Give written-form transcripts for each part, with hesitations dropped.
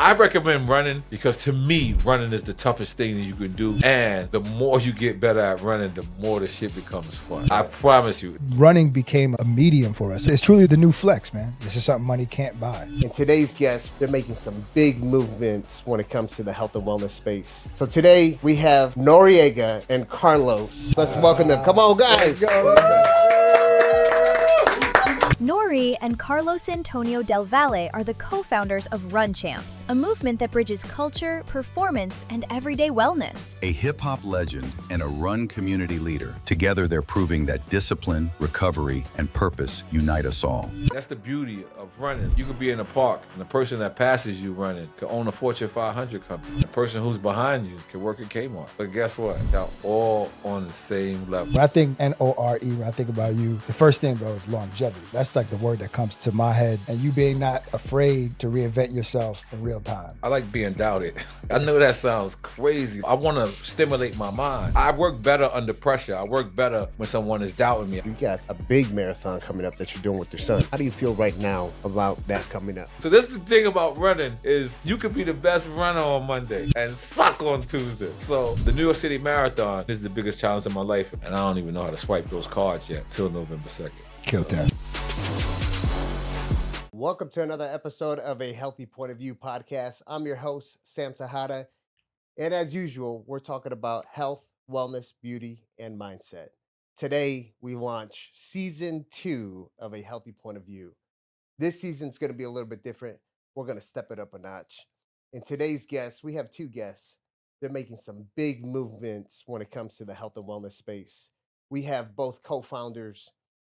I recommend running because to me, running is the toughest thing that you can do. And the more you get better at running, the more the shit becomes fun. I promise you. Running became a medium for us. It's truly the new flex, man. This is something money can't buy. And today's guests, they're making some big movements when it comes to the health and wellness space. So today we have Noreaga and Carlos. Let's welcome them. Come on, guys. N.O.R.E and Carlos Antonio Del Valle are the co-founders of Run Champs, a movement that bridges culture, performance, and everyday wellness. A hip-hop legend and a run community leader. Together, they're proving that discipline, recovery, and purpose unite us all. That's the beauty of running. You could be in a park, and the person that passes you running could own a Fortune 500 company. The person who's behind you could work at Kmart. But guess what? They're all on the same level. When I think N.O.R.E, when I think about you, the first thing, bro, is longevity. That's like the word that comes to my head. And you being not afraid to reinvent yourself in real time. I like being doubted. I know that sounds crazy. I want to stimulate my mind. I work better under pressure. I work better when someone is doubting me. You got a big marathon coming up that you're doing with your son. How do you feel right now about that coming up? So this is the thing about running is you could be the best runner on Monday and suck on Tuesday. So the New York City Marathon is the biggest challenge of my life. And I don't even know how to swipe those cards yet till November 2nd. Killed that. Welcome to another episode of A Healthy Point of View podcast. I'm your host, Sam Tejada. And as usual, we're talking about health, wellness, beauty, and mindset. Today, we launch season 2 of A Healthy Point of View. This season's going to be a little bit different. We're going to step it up a notch. And today's guests, we have 2 guests. They're making some big movements when it comes to the health and wellness space. We have both co-founders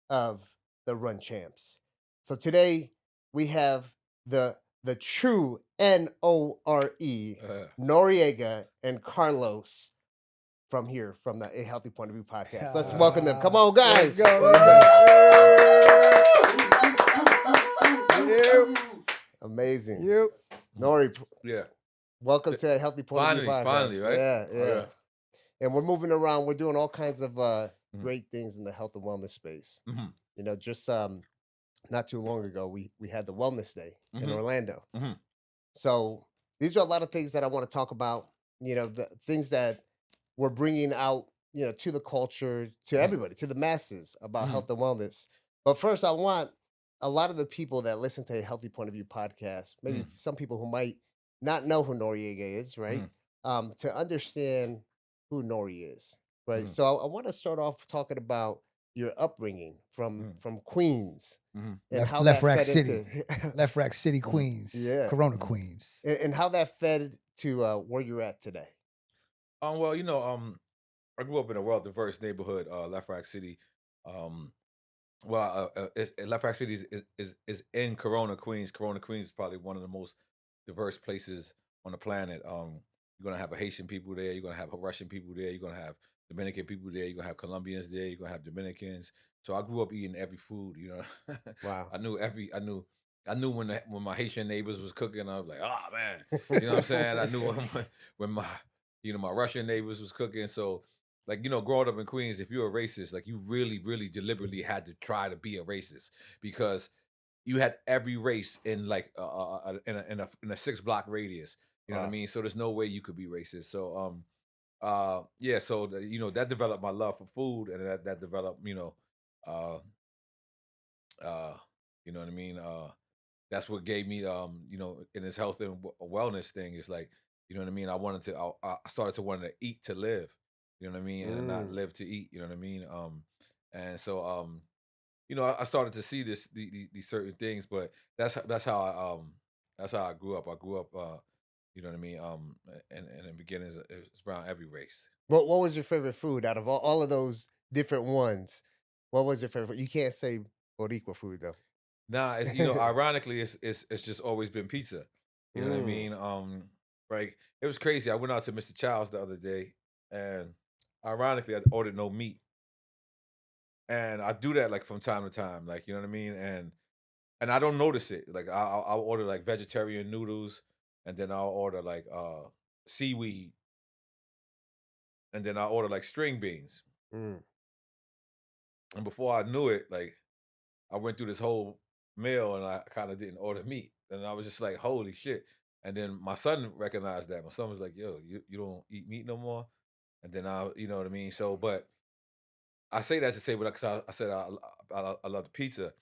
of the Run Champs. So today, we have the true N.O.R.E, Noreaga and Carlos from the A Healthy Point of View podcast. Let's welcome them. Come on, guys. Let's go. Amazing. You. N.O.R.E, Yeah. welcome to A Healthy Point of View podcast. Finally, right? Yeah. And we're moving around. We're doing all kinds of great things in the health and wellness space. Mm-hmm. You know, just not too long ago, we had the Wellness Day in Orlando. Mm-hmm. So these are a lot of things that I want to talk about, you know, the things that we're bringing out, you know, to the culture, to everybody, to the masses about health and wellness. But first, I want a lot of the people that listen to A Healthy Point of View podcast, maybe some people who might not know who Noreaga is, right? To understand who N.O.R.E is, right? So I want to start off talking about your upbringing from Queens and how Left that Rack fed City. into Left Rack City, Queens. Corona, Queens. and how that fed to where you're at today. Well, you know, I grew up in a well-diverse neighborhood, Left Rack City. Left Rack City is in Corona, Queens. Corona, Queens is probably one of the most diverse places on the planet. You're gonna have Haitian people there. You're gonna have Russian people there. You're gonna have Dominican people there. You're gonna have Colombians there. You're gonna have Dominicans. So I grew up eating every food. You know, Wow. I knew when my Haitian neighbors was cooking. I was like, oh man, you know what I'm saying? I knew when my my Russian neighbors was cooking. So like, you know, growing up in Queens, if you're a racist, like you really, really deliberately had to try to be a racist because you had every race in like in a 6-block radius. You know what I mean? So there's no way you could be racist. So so that developed my love for food, and that developed you know what I mean. That's what gave me in this health and wellness thing is like you know what I mean. I started to want to eat to live. You know what I mean, and not live to eat. You know what I mean. And so I started to see these certain things, but that's how I grew up. I grew up. You know what I mean? And in the beginning, it's around every race. What was your favorite food out of all of those different ones? What was your favorite? You can't say Boricua food though. Nah, it's ironically, it's just always been pizza. You know what I mean? Like it was crazy. I went out to Mr. Child's the other day, and ironically, I ordered no meat, and I do that like from time to time, like you know what I mean, and I don't notice it. Like I'll order like vegetarian noodles, and then I'll order like seaweed, and then I'll order like string beans. And before I knew it, like I went through this whole meal and I kind of didn't order meat. And I was just like, holy shit. And then my son recognized that. My son was like, "Yo, you don't eat meat no more." And then you know what I mean. So, but I say that to say, but because I said I love the pizza.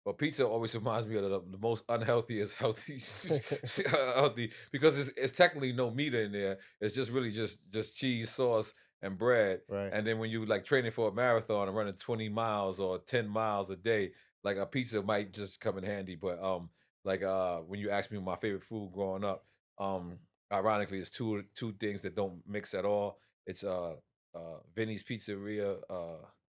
But pizza always reminds me of the most unhealthiest healthy healthy because it's technically no meat in there. It's just really just cheese, sauce, and bread. Right. And then when you like training for a marathon and running 20 miles or 10 miles a day, like a pizza might just come in handy. But like when you ask me my favorite food growing up, ironically it's two things that don't mix at all. It's Vinny's Pizzeria,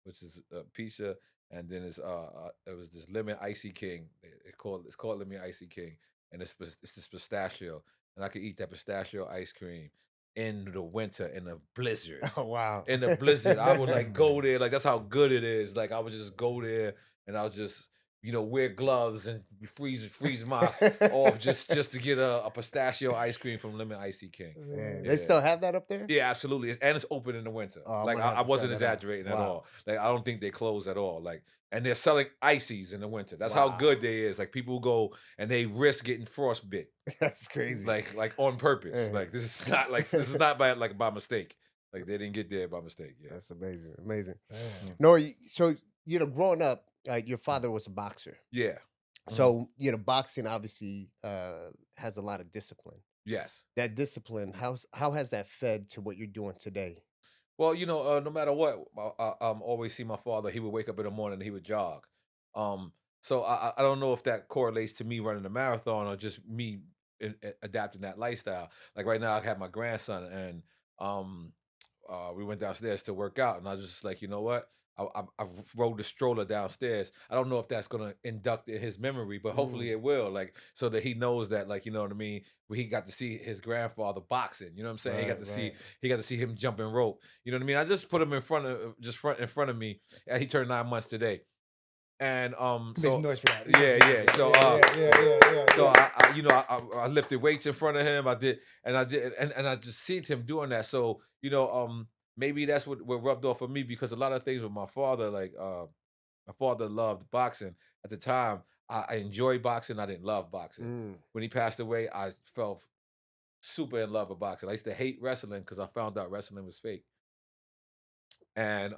which is pizza, and then it was this lemon icy king. It's called lemon icy king, and it's this pistachio, and I could eat that pistachio ice cream in the winter in a blizzard. Oh wow. In the blizzard, I would like go there, like that's how good it is. Like I would just go there, and I'll just wear gloves and freeze my off just to get a pistachio ice cream from Lemon Icy King. Man, Yeah. they still have that up there? Yeah, absolutely. And it's open in the winter. Oh, I'm like gonna have I to wasn't check that out. exaggerating at Wow. all. Like I don't think they close at all. Like, and they're selling ices in the winter. That's how Wow. good they is. Like people go and they risk getting frostbite, That's crazy. like on purpose. Yeah. Like this is not by mistake. Like they didn't get there by mistake. Yeah. That's amazing. Amazing. Damn. N.O.R.E, so growing up, your father was a boxer. Yeah. So, boxing obviously has a lot of discipline. Yes. That discipline, how has that fed to what you're doing today? Well, no matter what, I always see my father. He would wake up in the morning and he would jog. So I don't know if that correlates to me running a marathon or just me adapting that lifestyle. Like right now, I have my grandson, and we went downstairs to work out, and I was just like, you know what? I rode the stroller downstairs. I don't know if that's gonna induct in his memory, but hopefully it will. Like so that he knows that, like, you know what I mean. Where he got to see his grandfather boxing. You know what I'm saying? Right. He got to see him jumping rope. You know what I mean? I just put him in front of me. And he turned 9 months today. And Make so some noise for that. yeah. So so I lifted weights in front of him. I did, and I just seen him doing that. So maybe that's what rubbed off of me, because a lot of things with my father, like my father loved boxing at the time. I enjoyed boxing. I didn't love boxing. When he passed away, I fell super in love with boxing. I used to hate wrestling because I found out wrestling was fake, and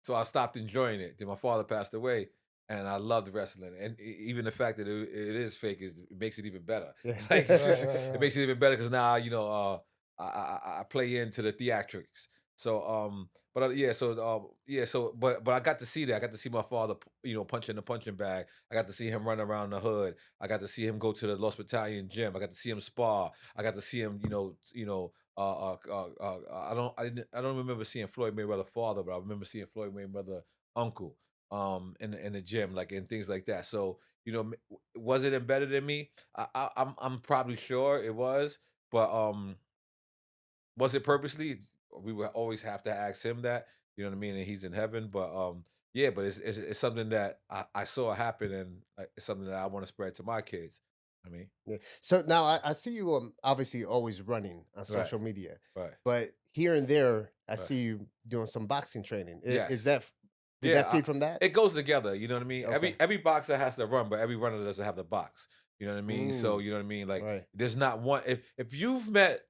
so I stopped enjoying it. Then my father passed away, and I loved wrestling. And even the fact that it is fake it makes it even better. Yeah. Like it makes it even better because now I play into the theatrics. So but I got to see that. I got to see my father, punching the punching bag. I got to see him run around the hood. I got to see him go to the Lost Battalion gym. I got to see him spar. I got to see him, I don't remember seeing Floyd Mayweather father, but I remember seeing Floyd Mayweather uncle in the gym, like, and things like that. So was it embedded in me? I'm probably sure it was, but was it purposely? We would always have to ask him that. You know what I mean? And he's in heaven, but yeah, but it's something that I saw happen, and it's something that I want to spread to my kids. I mean, Yeah. So now I see you obviously always running on Right. social media, right. but here and there I Right. see you doing some boxing training. Yes. Is that did Yeah, that feed from that? it goes together. You know what I mean? Okay. Every boxer has to run, but every runner doesn't have the box. You know what I mean? So you know what I mean? Like, Right. there's not one. If you've met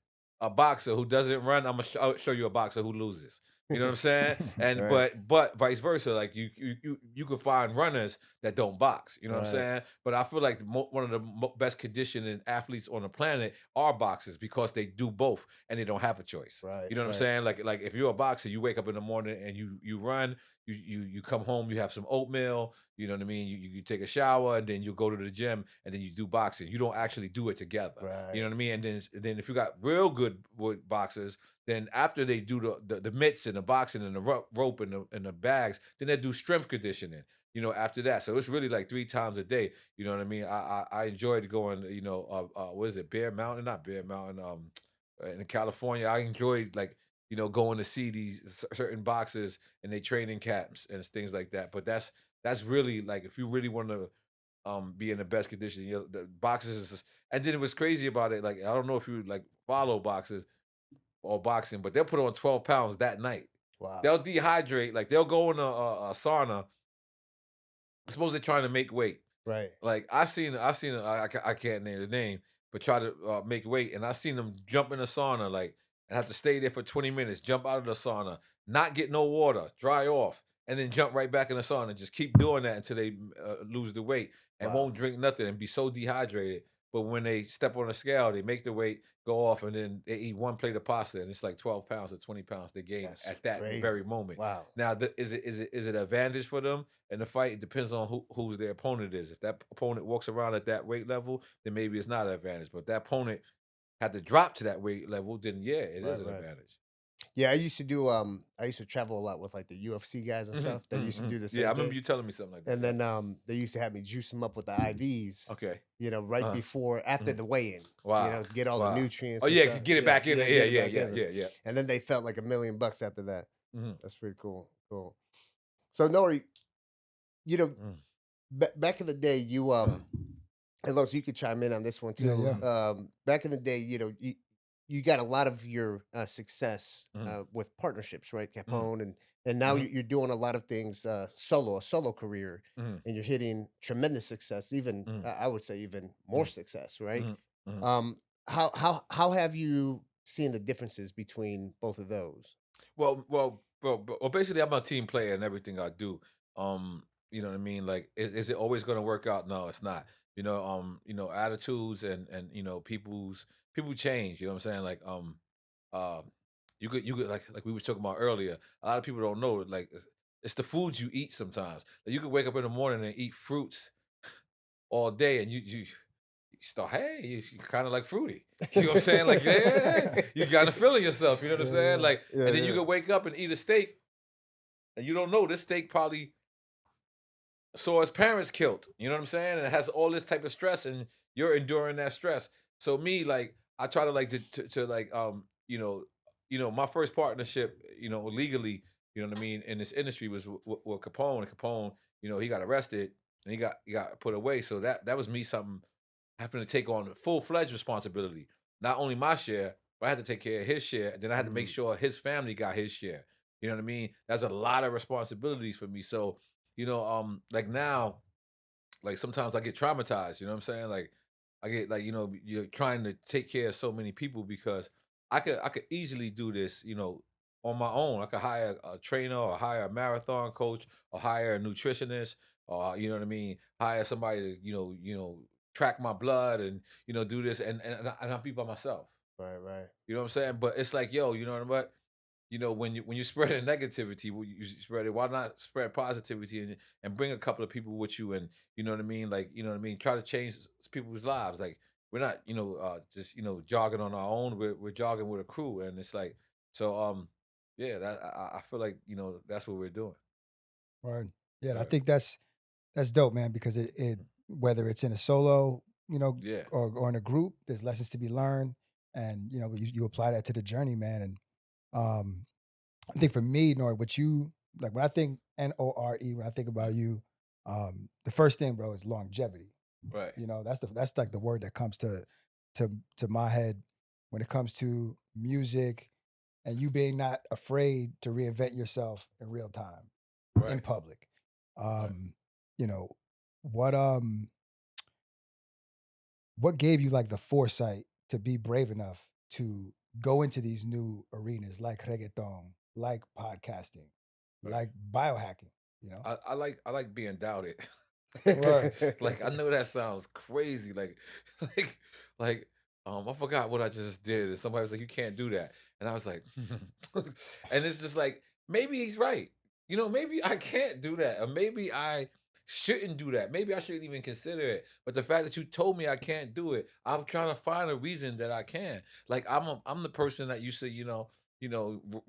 a boxer who doesn't run, I'm gonna I'll show you a boxer who loses. You know what I'm saying? And Right. but vice versa. Like you could find runners that don't box. You know what I'm Right. saying? But I feel like one of the best conditioning athletes on the planet are boxers, because they do both and they don't have a choice. Right, You know what I'm right. saying? Like if you're a boxer, you wake up in the morning and you run. You come home, you have some oatmeal, you know what I mean? You take a shower, and then you go to the gym, and then you do boxing. You don't actually do it together. Right. You know what I mean? And then if you got real good with boxers, then after they do the mitts and the boxing and the rope and the bags, then they do strength conditioning, after that. So it's really like 3 times a day. You know what I mean? I enjoyed going, what is it, Bear Mountain? Not Bear Mountain, in California. I enjoyed, like, going to see these certain boxers and they training camps and things like that. But that's really, like, if you really want to be in the best condition, the boxers and then it was crazy about it. Like, I don't know if you like follow boxers or boxing, but they'll put on 12 pounds that night. Wow. They'll dehydrate, like they'll go in a sauna. I suppose they're trying to make weight. Right. Like I seen I can't name the name, but try to make weight. And I seen them jump in the sauna, like, and have to stay there for 20 minutes, jump out of the sauna, not get no water, dry off, and then jump right back in the sauna. Just keep doing that until they lose the weight and Wow. won't drink nothing and be so dehydrated. But when they step on the scale, they make the weight go off, and then they eat one plate of pasta, and it's like 12 pounds or 20 pounds they gain That's at that crazy. very moment. Wow. Now, is it an advantage for them in the fight? It depends on who's their opponent is. If that opponent walks around at that weight level, then maybe it's not an advantage. But if that opponent had to drop to that weight level, then yeah, it is an Right. advantage. Yeah, I used to travel a lot with like the UFC guys and stuff. They used to do the same Yeah, I remember thing. you telling me something like that. And then they used to have me juice them up with the IVs, Okay. right before, after the weigh-in. Wow. To get all the nutrients. Oh and yeah, stuff. to get it back in there. get Yeah, it back in there. yeah. And then they felt like $1 million after that. Mhm. That's pretty cool. Cool. So N.O.R.E, back in the day, and Los, you could chime in on this one too. Yeah, Back in the day, you got a lot of your success Mhm. with partnerships, right? Capone, and now Mhm. you're doing a lot of things a solo career, Mhm. and you're hitting tremendous success. Even Mhm. I would say even more Mhm. success, right? Mhm. Mhm. How have you seen the differences between both of those? Well, basically, I'm a team player in everything I do. You know what I mean? Like, is it always going to work out? No, it's not. Attitudes and people change. You know what I'm saying? Like, uh, you could like we were talking about earlier. A lot of people don't know. Like, it's the foods you eat sometimes. Like, you could wake up in the morning and eat fruits all day, and you start, hey, you kind of like fruity. You know what I'm saying? Like, yeah, you kind of feeling yourself. You know what I'm saying? Like, and then you Yeah. could wake up and eat a steak, and you don't know this steak probably saw his parents killed. You know what I'm saying? And it has all this type of stress, and you're enduring that stress. So me, like, I try to like to like my first partnership, legally, you know what I mean, in this industry was with Capone. And Capone, he got arrested and he got put away. So that was me something having to take on full-fledged responsibility. Not only my share, but I had to take care of his share. And then I had to make Mm. sure his family got his share. You know what I mean? That's a lot of responsibilities for me. So, like now, like sometimes I get traumatized, you know what I'm saying? Like I get like, you're trying to take care of so many people because I could easily do this, on my own. I could hire a trainer or hire a marathon coach or hire a nutritionist or you know what I mean, hire somebody to, track my blood and, do this and I'll be by myself. Right. You know what I'm saying? But it's like, yo, you know what? When you spread a negativity, you spread it. Why not spread positivity and bring a couple of people with you? And you know what I mean, like try to change people's lives. Like we're not, just jogging on our own. We're jogging with a crew, and it's like so. Yeah, that I feel like that's what we're doing. Word. Yeah, and I Right. think that's dope, man, because it whether it's in a solo, Yeah. or in a group, there's lessons to be learned, and you apply that to the journey, man. And um, I think for me, Nor, what you like when I think N.O.R.E, when I think about you, the first thing, bro, is longevity. Right. That's like the word that comes to my head when it comes to music and you being not afraid to reinvent yourself in real time in Right. public. Right. You know, what what gave you like the foresight to be brave enough to go into these new arenas like reggaeton, like podcasting, Right. like biohacking, you know? I like being doubted. Word. Like I know that sounds crazy. Like like like I forgot what I just did. And somebody was like, you can't do that. And I was like, and it's just like, maybe he's right. Maybe I can't do that. Or maybe I shouldn't do that. Maybe I shouldn't even consider it. But the fact that you told me I can't do it, I'm trying to find a reason that I can. Like I'm the person that used to,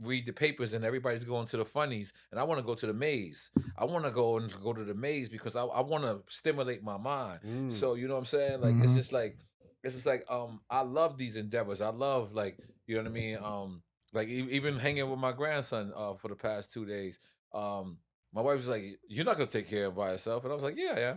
read the papers and everybody's going to the funnies, and I want to go to the maze. I want to go to the maze because I want to stimulate my mind. Mm. So you know what I'm saying? Like Mhm. it's just like I love these endeavors. I love like you know what I mean. Like even hanging with my grandson for the past 2 days. My wife was like, "You're not gonna take care of him by yourself," and I was like, "Yeah, yeah."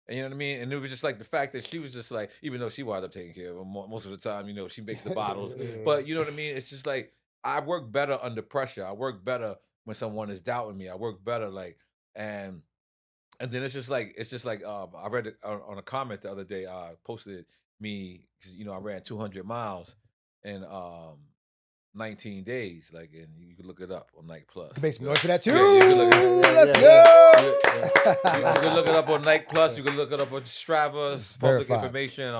And you know what I mean? And it was just like the fact that she was just like, even though she wound up taking care of him most of the time, she makes the bottles. Yeah. But you know what I mean? It's just like I work better under pressure. I work better when someone is doubting me. I work better like and then it's just like I read it on a comment the other day. I posted it. me, because I ran 200 miles in 19 days. Like, and you can look it up on Nike Plus. The base me for that too. Yeah, you can look it up. Let's You go. can look it up on Nike Plus. You can look it up on Strava. It's public verified. information.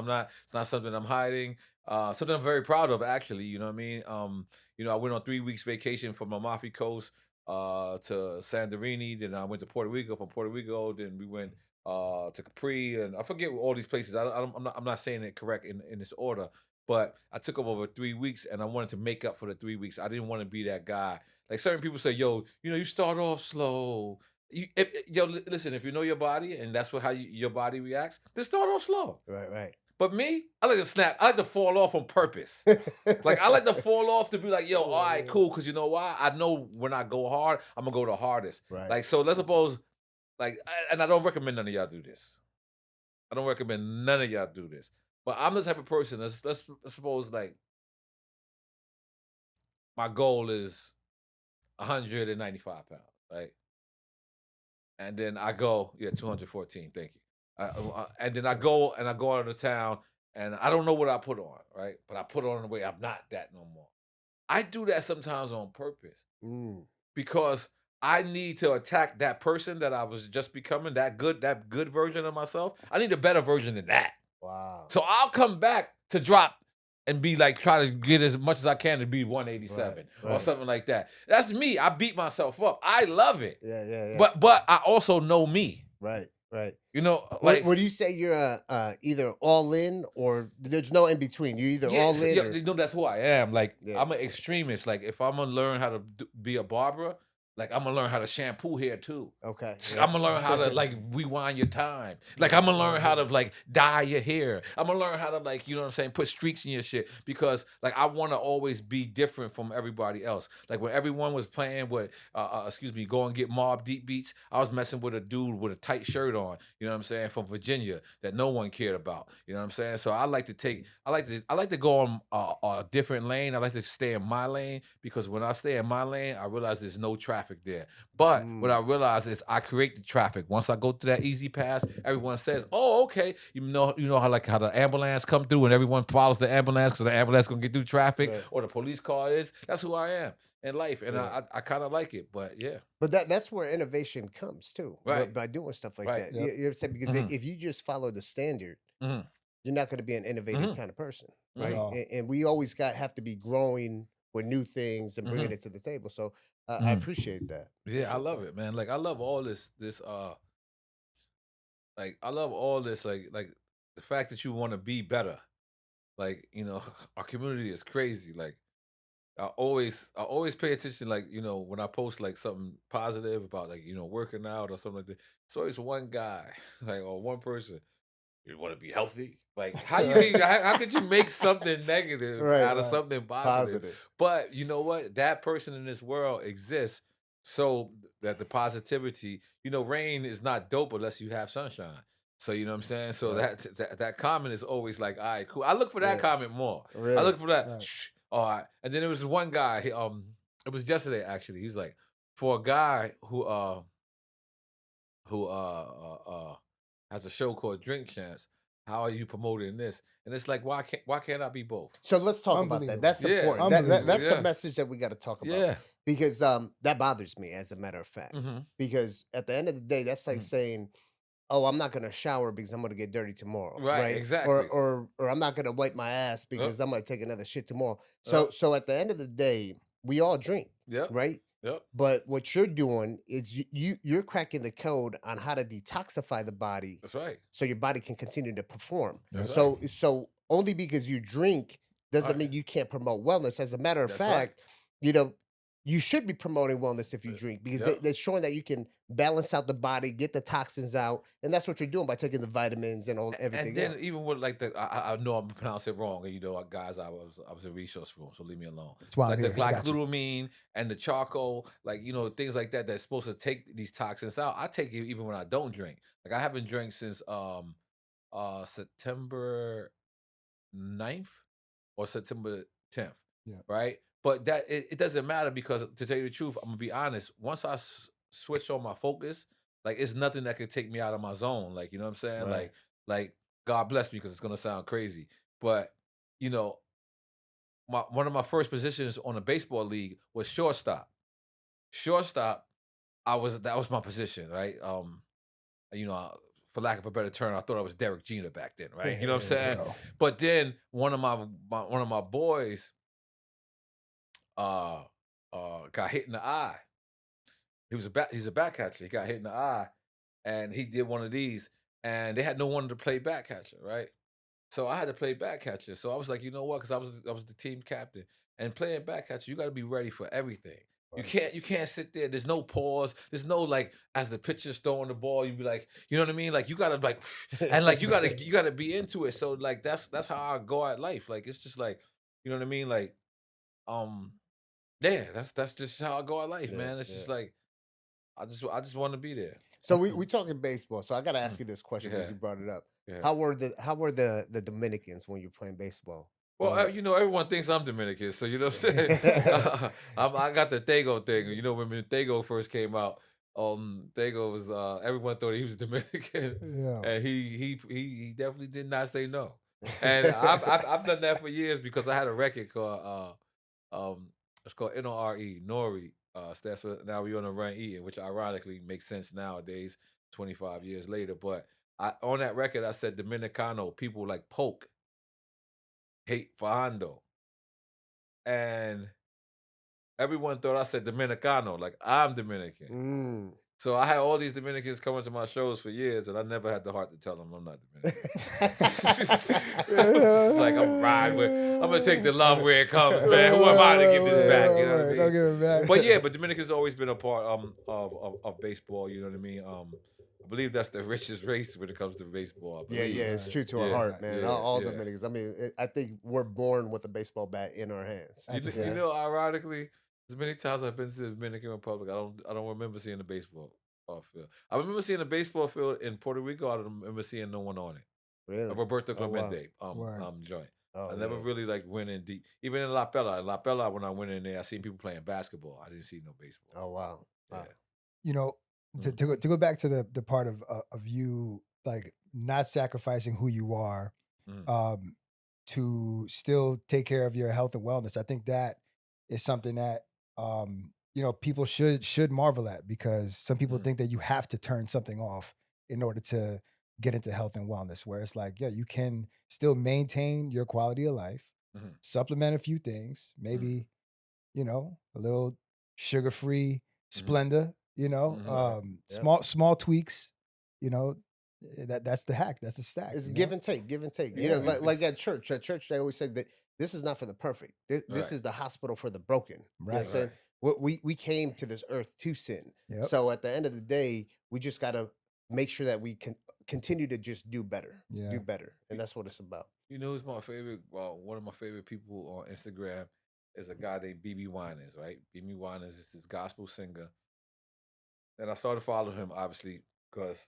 It's not something I'm hiding. Something I'm very proud of, actually. You know what I mean? I went on 3 weeks vacation from Amalfi Coast to Santorini. Then I went to Puerto Rico. From Puerto Rico, then we went to Capri, and I forget all these places. I'm not saying it correct in this order. But I took them over 3 weeks, and I wanted to make up for the 3 weeks. I didn't want to be that guy. Like certain people say, yo, you start off slow. Listen, if you know your body and that's how your body reacts, then start off slow. Right. But me, I like to snap. I like to fall off on purpose. Like, I like to fall off to be like, yo, all right, cool. Because you know why? I know when I go hard, I'm going to go the hardest. Right. Like, so let's suppose, like, and I don't recommend none of y'all do this. I don't recommend none of y'all do this. But I'm the type of person, let's suppose, like, my goal is 195 pounds, right? And then I go, 214, thank you. And then I go out of the town, and I don't know what I put on, right? But I put on in a way I'm not that no more. I do that sometimes on purpose because I need to attack that person that I was just becoming, that good version of myself. I need a better version than that. Wow. So I'll come back to drop and be like, try to get as much as I can to be 187 or something like that. That's me. I beat myself up. I love it. Yeah. But I also know me. Right. Like, would you say you're either all in or there's no in between? You're either all in. or... that's who I am. Like, I'm an extremist. Like, if I'm gonna learn how to be a barber, like, I'm gonna learn how to shampoo hair too. Okay. I'm gonna learn how to, like, rewind your time. Like, I'm gonna learn how to, like, dye your hair. I'm gonna learn how to, like, you know what I'm saying, put streaks in your shit, because, like, I want to always be different from everybody else. Like, when everyone was playing with go and get Mobb Deep beats, I was messing with a dude with a tight shirt on, you know what I'm saying, from Virginia, that no one cared about. You know what I'm saying? So I like to go on a different lane. I like to stay in my lane, because when I stay in my lane, I realize there's no traffic there. But what I realize is I create the traffic. Once I go through that easy pass, everyone says, "Oh, okay." You know how the ambulance come through and everyone follows the ambulance because the ambulance gonna get through traffic, or the police car is. That's who I am in life, and I kind of like it. But yeah. But that's where innovation comes too, right? By doing stuff like Right. that. You know what I'm saying? Because if you just follow the standard, you're not going to be an innovative kind of person, right? And we always have to be growing with new things and bringing it to the table. So I appreciate that. Yeah, I love it, man. Like, I love all this like, I love all this, like the fact that you want to be better. Like, our community is crazy. Like, I always pay attention, like, when I post like something positive about, like, working out or something like that. It's always one guy, like, or one person. You want to be healthy? Like, how could you make something negative out of something positive? But you know what? That person in this world exists so that the positivity, rain is not dope unless you have sunshine. So, you know what I'm saying? So that comment is always like, all right, cool. I look for that comment more. Really? I look for that. All right. And then there was one guy, it was yesterday actually. He was like, for a guy who has a show called Drink Champs, how are you promoting this? And it's like, why can't I be both? So let's talk about that. That's important. That's the message that we got to talk about. Yeah. Because that bothers me, as a matter of fact. Because at the end of the day, that's like saying, "Oh, I'm not going to shower because I'm going to get dirty tomorrow." Right, exactly. Or I'm not going to wipe my ass because I'm going to take another shit tomorrow. So at the end of the day, we all drink, right? Yep. But what you're doing is you're cracking the code on how to detoxify the body. That's right. So your body can continue to perform. That's So only because you drink doesn't mean you can't promote wellness. As a matter of fact, you should be promoting wellness if you drink, because they're showing that you can balance out the body, get the toxins out, and that's what you're doing by taking the vitamins and everything. And then else. even with like I know I'm pronouncing it wrong, and guys, I was in resource room, so leave me alone. That's why like I'm the here. I got you. glutathione and the charcoal, like things like that that's supposed to take these toxins out. I take it even when I don't drink. Like, I haven't drank since September 9th or September 10th. Yeah. Right. But that it doesn't matter, because, to tell you the truth, I'm gonna be honest. Once I switch on my focus, like, it's nothing that could take me out of my zone. Like, you know what I'm saying? Right. Like God bless me because it's gonna sound crazy, but you know, one of my first positions on a baseball league was shortstop. Shortstop, that was my position, right? You know, for lack of a better term, I thought I was Derek Jeter back then, right? You know what I'm Let's saying? go. But then one of my boys uh got hit in the eye. He's a back catcher. He got hit in the eye and he did one of these and they had no one to play back catcher, right? So I had to play back catcher. So I was like, you know what? Because I was the team captain. And playing back catcher, you got to be ready for everything. You can't sit there. There's no pause. There's no like as the pitcher's throwing the ball, you be like, you know what I mean? Like you gotta like and like you gotta be into it. So like that's how I go at life. Like it's just like, you know what I mean? Like, yeah, that's just how I go at life, man. It's just like I just want to be there. So we talking baseball. So I got to ask you this question because Yeah. you brought it up. Yeah. How were the Dominicans when you're playing baseball? Well, you know, everyone thinks I'm Dominican, so you know what I'm saying. I got the Tego thing. You know, when Tego first came out, Tego was everyone thought he was Dominican, Yeah. and he definitely did not say no. And I've done that for years because I had a record called it's called N.O.R.E. N.O.R.E. Stands for Now We On a Run Eating, which ironically makes sense nowadays, 25 years later. But on that record I said Dominicano, people like Polk hate Fajando. And everyone thought I said Dominicano, like I'm Dominican. So I had all these Dominicans coming to my shows for years, and I never had the heart to tell them I'm not Dominican. Like I'm gonna take the love where it comes, man. Who am I to give this back? You know what I mean? Don't give it back. But yeah, but Dominican's always been a part of baseball. You know what I mean? I believe that's the richest race when it comes to baseball. Yeah, it's true to our heart, man. Yeah, all yeah. Dominicans. I mean, I think we're born with a baseball bat in our hands. You know, ironically, as many times I've been to the Dominican Republic, I don't remember seeing a baseball field. I remember seeing a baseball field in Puerto Rico. I don't remember seeing no one on it. Really? Roberto Oh, wow. Clemente joint. Oh, I never yeah. really like went in deep. Even in La Pella. In La Pella, when I went in there, I seen people playing basketball. I didn't see no baseball. Oh, wow. Yeah. You know, to go back to the part of you like not sacrificing who you are, to still take care of your health and wellness. I think that is something that you know, people should marvel at, because some people think that you have to turn something off in order to get into health and wellness, where it's like, yeah, you can still maintain your quality of life, supplement a few things, maybe, you know, a little sugar-free Splenda, you know, small tweaks, you know, that's the hack. That's the stack. It's you give know? and take, give and take. Yeah. You know, like at church, they always say that this is not for the perfect. This Right. is the hospital for the broken. You know what I'm Right. saying? We came to this earth to sin. Yep. So at the end of the day, we just got to make sure that we can continue to just do better, Yeah. do better. And that's what it's about. You know who's my favorite? Well, one of my favorite people on Instagram is a guy named BB Winans, right? BB Winans is this gospel singer. And I started following him, obviously, because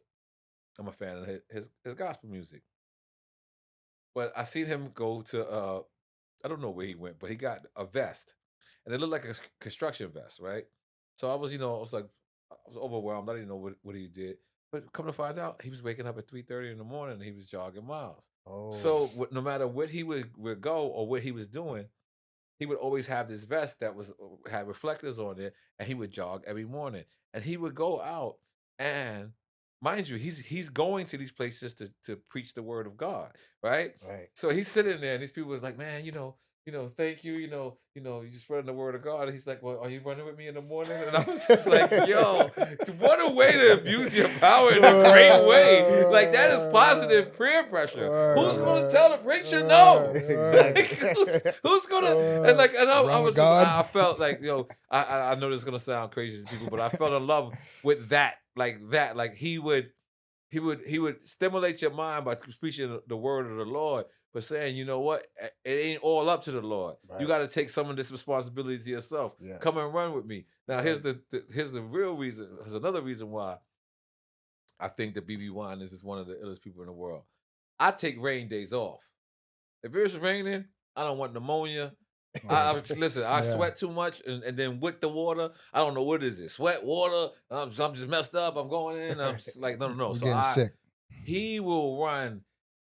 I'm a fan of his gospel music. But I seen him go to, I don't know where he went, but he got a vest. And it looked like a construction vest, right? So I was, you know, I was overwhelmed. I didn't know what he did. But come to find out, he was waking up at 3:30 in the morning and he was jogging miles. Oh. So no matter what he would go or what he was doing, he would always have this vest that had reflectors on it, and he would jog every morning. And he would go out, and mind you, he's going to these places to preach the word of God, right? Right. So he's sitting there, and these people was like, man, thank you, you spreading the word of God. And he's like, well, are you running with me in the morning? And I was just like, yo, what a way to abuse your power in a great way. Like, that is positive peer pressure. Who's going to tell the preacher no? Exactly. Who's going to, and I was God. I felt like, I know this is going to sound crazy to people, but I fell in love with that. Like he would stimulate your mind by preaching the word of the Lord, but saying, you know what, it ain't all up to the Lord. Right. You got to take some of this responsibility to yourself. Yeah. Come and run with me. Now, Right. here's the real reason. Here's another reason why I think that BB Winans is one of the illest people in the world. I take rain days off. If it's raining, I don't want pneumonia. I sweat too much, and then with the water, I don't know what is it. Sweat, water. I'm just messed up. I'm going in. I'm just like, no. We're So getting sick. he will run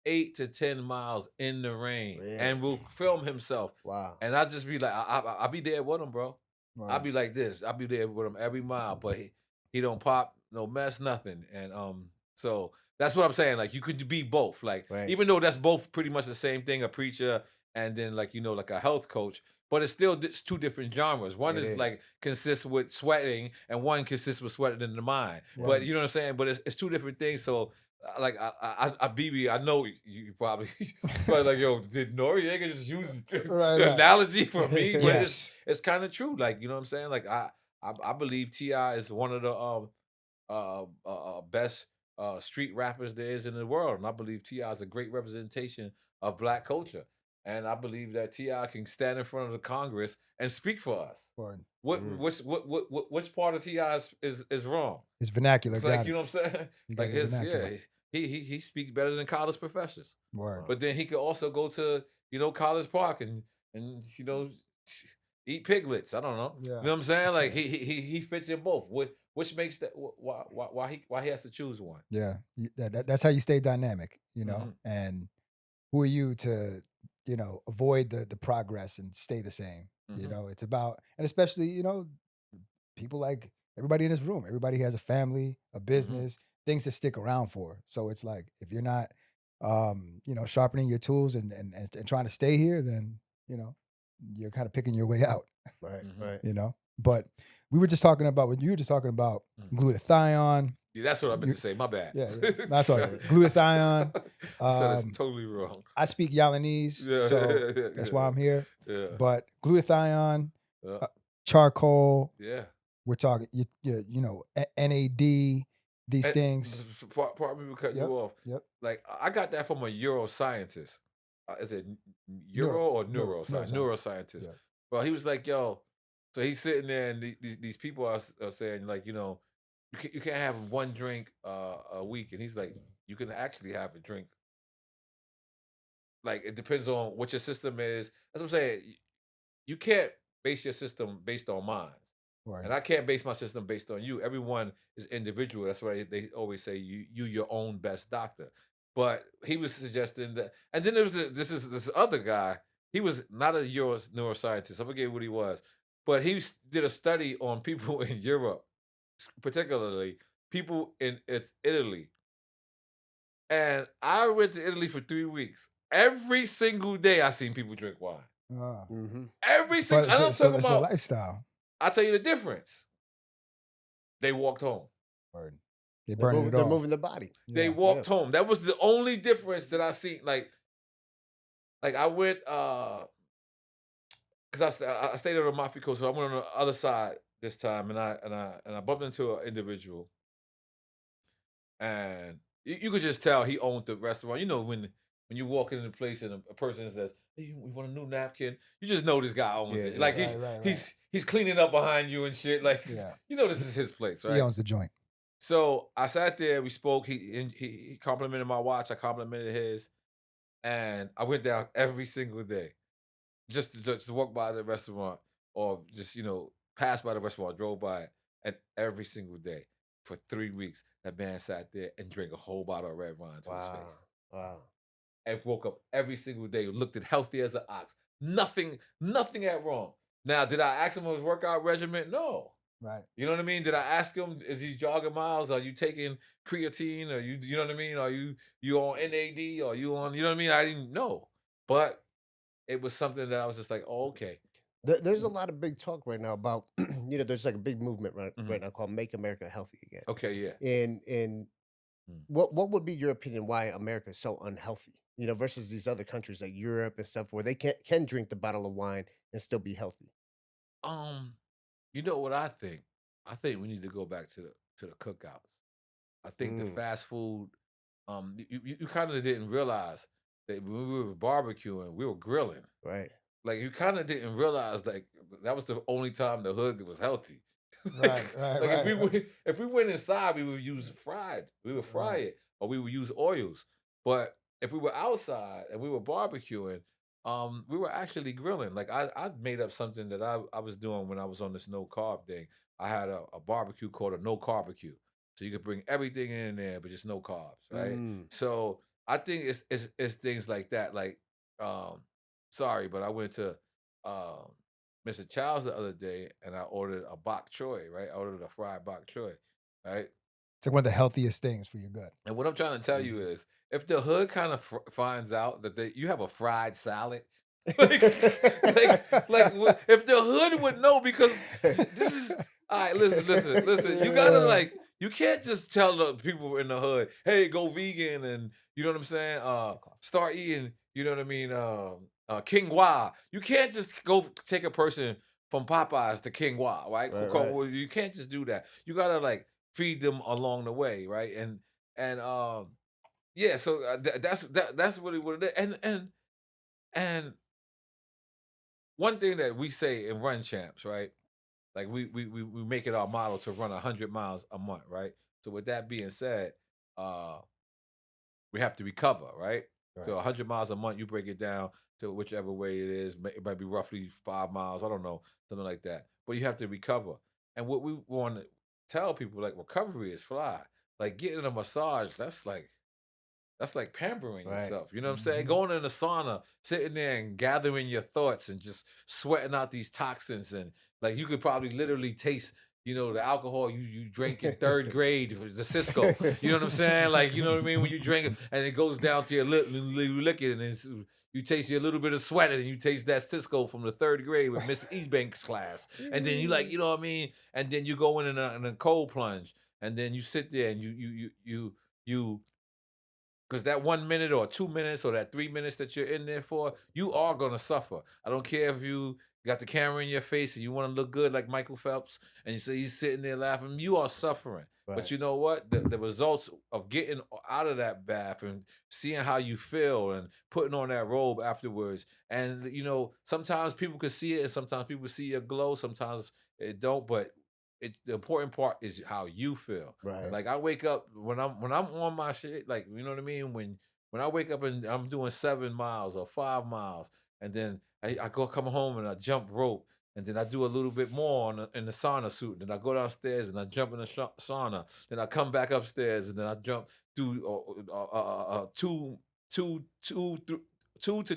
8 to 10 miles in the rain Really? and will film himself. Wow. And I just be like, I'll be there with him, bro. I'll Right. be like this. I'll be there with him every mile, but he don't pop, no mess, nothing. And so that's what I'm saying. Like you could be both. Like Right. even though that's both pretty much the same thing, a preacher and then like like a health coach, but it's still two different genres. One It is is. like consists with sweating, and one consists with sweating in the mind. But you know what I'm saying. But it's two different things. So like BB, I know you probably, but like yo, did Noreaga just use Right. analogy for me? But Yes. it's kind of true. Like you know what I'm saying. Like I believe T.I. is one of the best street rappers there is in the world, and I believe T.I. is a great representation of Black culture. And I believe that T.I. can stand in front of the Congress and speak for us. Word. Which part of T.I. is wrong? His vernacular. Like got you it. know what I'm saying? You got Like his vernacular. he speaks better than college professors. Word. But then he could also go to College Park and eat piglets. I don't know. Yeah. You know what I'm saying? Like he fits in both. Which makes that why he has to choose one? Yeah. That's how you stay dynamic, you know. Mhm. And who are you to, avoid the progress and stay the same? You Mhm. know, it's about, and especially, people like everybody in this room. Everybody has a family, a business, things to stick around for. So it's like if you're not, sharpening your tools and trying to stay here, then you're kind of picking your way out. Right. Mhm. Right. But we were just talking about what you were just talking about, glutathione. Yeah, that's what I meant to say. My bad. Yeah, that's all right. Glutathione. I said it's totally wrong. I speak Yalanese, so that's why I'm here. Yeah. But glutathione, Yeah. charcoal. Yeah. We're talking, NAD. These And things. Pardon me for cutting Yep, you off. yep. Like I got that from a neuroscientist. Is it Neuro- Euro or neuro- neuroscientist? neuroscience. Neuroscientist. Yeah. Well, he was like, yo. So he's sitting there, and these people are saying like, you can't have one drink a week, and he's like, you can actually have a drink. Like it depends on what your system is. That's what I'm saying. You can't base your system based on mine. Right. And I can't base my system based on you. Everyone is individual. That's why they always say you your own best doctor. But he was suggesting that, and then there's this other guy. He was not a neuroscientist. I forget what he was, but he did a study on people in Europe, particularly people in Italy. And I went to Italy for 3 weeks. Every single day, I seen people drink wine. Mm-hmm. Every single. I'm So talking it's a about. lifestyle. I'll tell you the difference. They walked home. Word. They're moving the body. They Yeah. walked home. That was the only difference that I seen. Like I went because I stayed at a mafia coast, so I went on the other side this time, and I bumped into an individual, and you could just tell he owned the restaurant. You know when you walk into the place and a person says, "Hey, we want a new napkin," you just know this guy owns Yeah, it. yeah. Like Right. he's cleaning up behind you and shit. Like Yeah. you know this is his place, right? He owns the joint. So I sat there, we spoke. He complimented my watch. I complimented his, and I went down every single day, just to walk by the restaurant or just pass by the restaurant, drove by it, and every single day for 3 weeks, that man sat there and drank a whole bottle of red wine to his face, Wow. and woke up every single day, looked at healthy as an ox. Nothing had wrong. Now, did I ask him his workout regimen? No. Right. You know what I mean? Did I ask him, is he jogging miles? Are you taking creatine? Or you know what I mean? Are you on NAD? Or you on, you know what I mean? I didn't know. But it was something that I was just like, oh, okay. There's a lot of big talk right now about, there's like a big movement right now called Make America Healthy Again. Okay, yeah. And what would be your opinion why America is so unhealthy, versus these other countries like Europe and stuff where they can drink the bottle of wine and still be healthy? You know what I think? I think we need to go back to the cookouts. I think the fast food, you kind of didn't realize that when we were barbecuing, we were grilling. Right. Like you kind of didn't realize like that was the only time the hood was healthy. Right. If we went inside, we would use fried. We would fry it, or we would use oils. But if we were outside and we were barbecuing, we were actually grilling. Like I made up something that I was doing when I was on this no carb thing. I had a barbecue called a no carbecue. So you could bring everything in there, but just no carbs, right? So I think it's things like that. Like, sorry, but I went to Mr. Child's the other day and I ordered a bok choy, right? I ordered a fried bok choy, right? It's like one of the healthiest things for your gut. And what I'm trying to tell you is, if the hood kind of finds out that you have a fried salad, like, if the hood would know, because this is all right. Listen. You gotta you can't just tell the people in the hood, hey, go vegan, and you know what I'm saying. Start eating. You know what I mean. Quinoa. You can't just go take a person from Popeyes to quinoa, right? Right. You can't just do that. You gotta feed them along the way, right? And yeah, so that's really what it is. And one thing that we say in Run Champs, right? Like we make it our model to run 100 miles a month, right? So with that being said, we have to recover, right? So 100 miles a month, you break it down to whichever way it is. It might be roughly 5 miles, I don't know, something like that. But you have to recover. And what we want to tell people, like, recovery is fly. Like getting a massage, that's like pampering yourself. You know what I'm saying? Going in the sauna, sitting there and gathering your thoughts and just sweating out these toxins. And like you could probably literally taste, the alcohol you drank in third grade, the Cisco. You know what I'm saying? Like, you know what I mean? When you drink it and it goes down to your lip, you lick it, and you taste a little bit of sweat, and you taste that Cisco from the third grade with Miss Eastbank's class. And then you you know what I mean? And then you go in a cold plunge, and then you sit there and you because that 1 minute or 2 minutes or that 3 minutes that you're in there for, you are going to suffer. I don't care if you got the camera in your face and you want to look good like Michael Phelps and you say you're sitting there laughing, you are suffering. But you know what? The results of getting out of that bath and seeing how you feel and putting on that robe afterwards. And, sometimes people can see it and sometimes people see your glow. Sometimes it don't. But the important part is how you feel. Right. Like I wake up when I'm on my shit, like, you know what I mean? When I wake up and I'm doing 7 miles or 5 miles, and then I come home and I jump rope, and then I do a little bit more in the sauna suit. Then I go downstairs and I jump in the sauna. Then I come back upstairs and then I jump through 2 to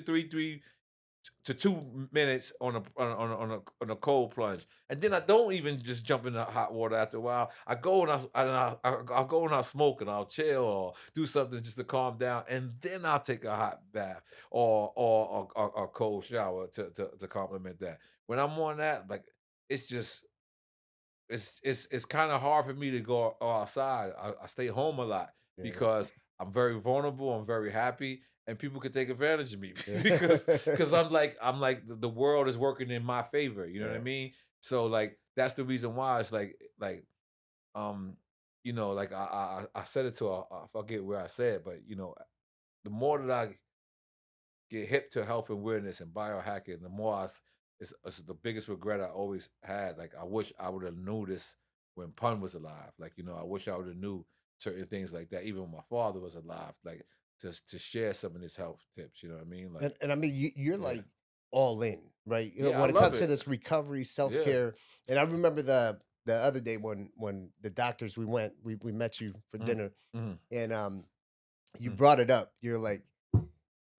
3 minutes on a cold plunge, and then I don't even just jump in the hot water. After a while, I go and I'll go and I'll smoke and I'll chill or do something just to calm down, and then I'll take a hot bath or a cold shower to complement that. When I'm on that, like, it's just it's kind of hard for me to go outside. I stay home a lot because I'm very vulnerable. I'm very happy, and people can take advantage of me because I'm like the world is working in my favor. You know what I mean? So like that's the reason why it's like I said it to I forget where I said, but the more that I get hip to health and wellness and biohacking, the more it's the biggest regret I always had. Like, I wish I would have knew this when Pun was alive. Like, I wish I would have knew certain things like that, even when my father was alive, like to share some of his health tips. You know what I mean? Like, And I mean, you're like all in, right? Yeah, When I it love comes to it. this recovery, self-care. And I remember the other day when the doctors we met you for dinner, mhm, and you mm. brought it up. You're like,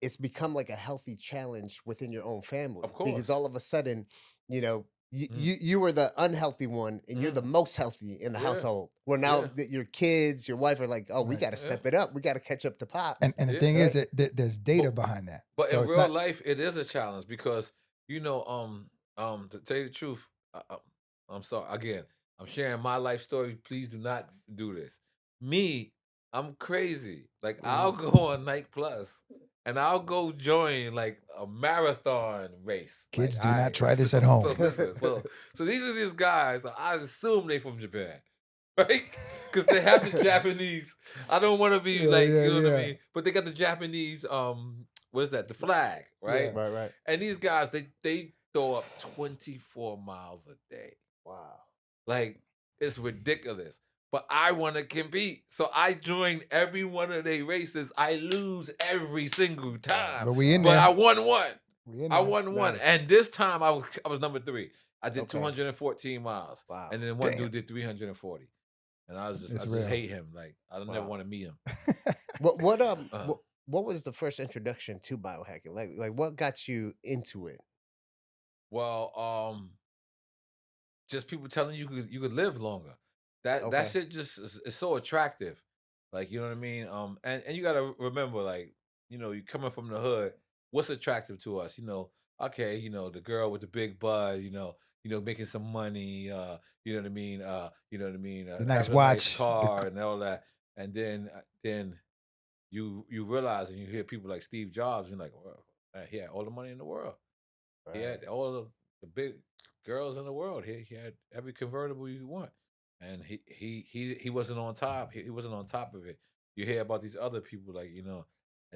it's become like a healthy challenge within your own family Of because course. all of a sudden, Mhm, you were the unhealthy one and you're mhm. the most healthy in the Yeah, household. Where now yeah, that your kids, your wife are like, oh, we Right. got to yeah, step it up. We got to catch up to And pops. and the yeah. thing Right. is that there's data But behind that. but So in it's real not life, it is a challenge because to tell you the truth, I'm sorry again. I'm sharing my life story. Please do not do this. Me, I'm crazy. Like, I'll Mhm. go on Night Plus and I'll go join like a marathon race. Like, kids all do not right, try this at home. listen, so these are these guys. I assume they from Japan, right? Because they have the Japanese. I don't want to be Yeah, like, yeah, you know what I yeah. mean, but they got the Japanese. What's that? The flag, right? Yeah. Right. And these guys, they throw up 24 miles a day. Wow. Like, it's ridiculous. But I want to compete. So I join every one of their races. I lose every single time. But we in But I there. won one. We in I there. won one. Nice. And this time I was number 3. I did Okay. 214 miles. Wow. And then one Damn. dude did 340. And I It's just real. hate him. Like, I don't never Wow. want to meet him. What Uh-huh. what was the first introduction to biohacking? Like what got you into it? Well, just people telling you could live longer. That Okay. shit just is so attractive. Like, you know what I mean? And you gotta remember, like, you coming from the hood, what's attractive to us? Okay, the girl with the big butt, making some money, you know what I mean, The nice having a nice watch. car and all that. And then you realize and you hear people like Steve Jobs, and you're like, well, man, he had all the money in the world. He Right. had all the big girls in the world. He had every convertible you want, and he wasn't on top. He wasn't on top of it. You hear about these other people, like, and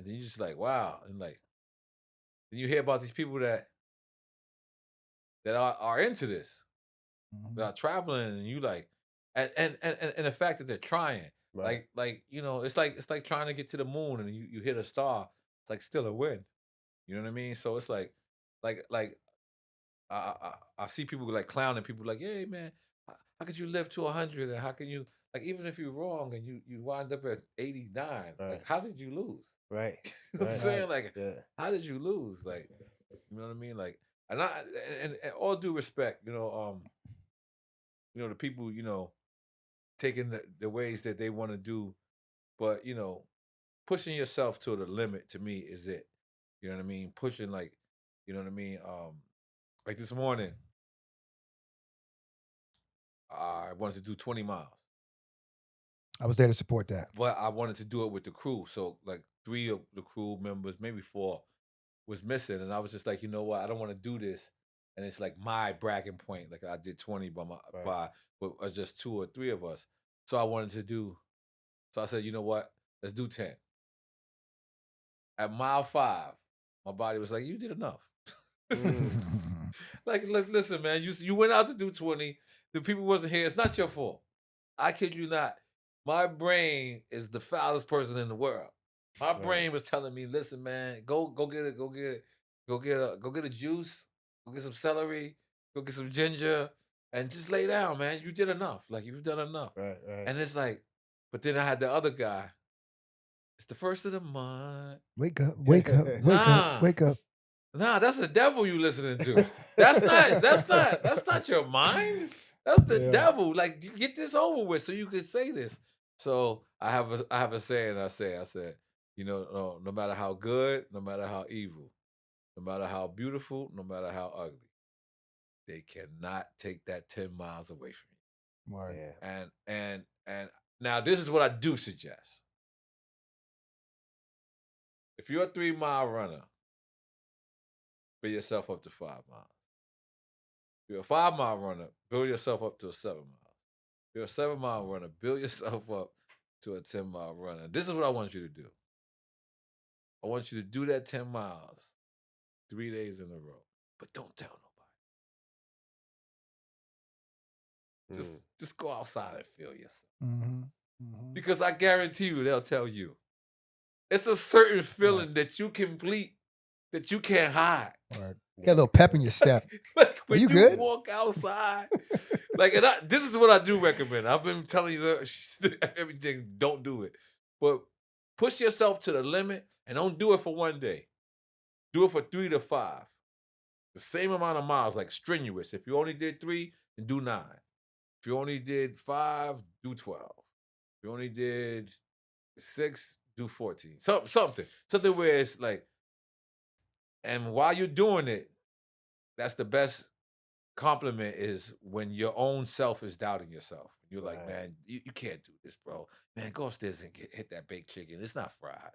then you just like, wow, and like then you hear about these people that are into this, that Mhm. are traveling, and you like, and the fact that they're trying, Right. it's like trying to get to the moon, and you hit a star. It's like still a win. You know what I mean? So it's like I see people like clowning people like, hey man, how could you live to 100, and how can you, like, even if you're wrong and you wind up at 89, like, Right. how did you lose? Right. You know what I'm Right. Right. saying? Like, Yeah. how did you lose? Like, you know what I mean? Like, and I and all due respect, the people, taking the ways that they want to do, but pushing yourself to the limit to me is it. You know what I mean? Pushing, like, you know what I mean? Like this morning, I wanted to do 20 miles, I was there to support that. but I wanted to do it with the crew. So like 3 of the crew members, maybe 4, was missing, and I was just like, you know what? I don't want to do this, and it's like my bragging point. Like, I did 20 Right. by with just 2 or 3 of us. So I wanted to do. So I said, you know what? Let's do 10. At mile 5, my body was like, you did enough. Mm. Like, listen, man, you went out to do 20. The people wasn't here. It's not your fault. I kid you not. My brain is the foulest person in the world. My Right. brain was telling me, listen, man, go get it, go get a juice, go get some celery, go get some ginger, and just lay down, man. You did enough. Like, you've done enough. Right. Right. And it's like, but then I had the other guy. It's the first of the month. Wake up, wake up, wake up, Nah. wake up. Nah, that's the devil you listening to. That's not your mind. That's the Yeah. devil. Like, get this over with so you can say this. So I have a saying. I said, no matter how good, no matter how evil, no matter how beautiful, no matter how ugly, they cannot take that 10 miles away from you. Word. Yeah. And now this is what I do suggest. If you're a 3-mile runner, build yourself up to 5 miles. If you're a 5-mile runner, build yourself up to a 7 mile. If you're a 7-mile runner, build yourself up to a 10-mile runner. This is what I want you to do. I want you to do that 10 miles 3 days in a row, but don't tell nobody. Just go outside and feel yourself. Mm-hmm. Mm-hmm. Because I guarantee you, they'll tell you. It's a certain feeling that you complete that you can't hide. Word. Get a little pep in your step. Like, when you you good? walk outside, like, and this is what I do recommend. I've been telling you everything. Don't do it, but push yourself to the limit, and don't do it for one day. Do it for 3 to 5. The same amount of miles, like strenuous. If you only did 3, then do 9. If you only did 5, do 12. If you only did 6, do 14. Something where it's like, and while you're doing it, that's the best compliment, is when your own self is doubting yourself. You're like, Right. man, you can't do this, bro. Man, go upstairs and hit that baked chicken. It's not fried,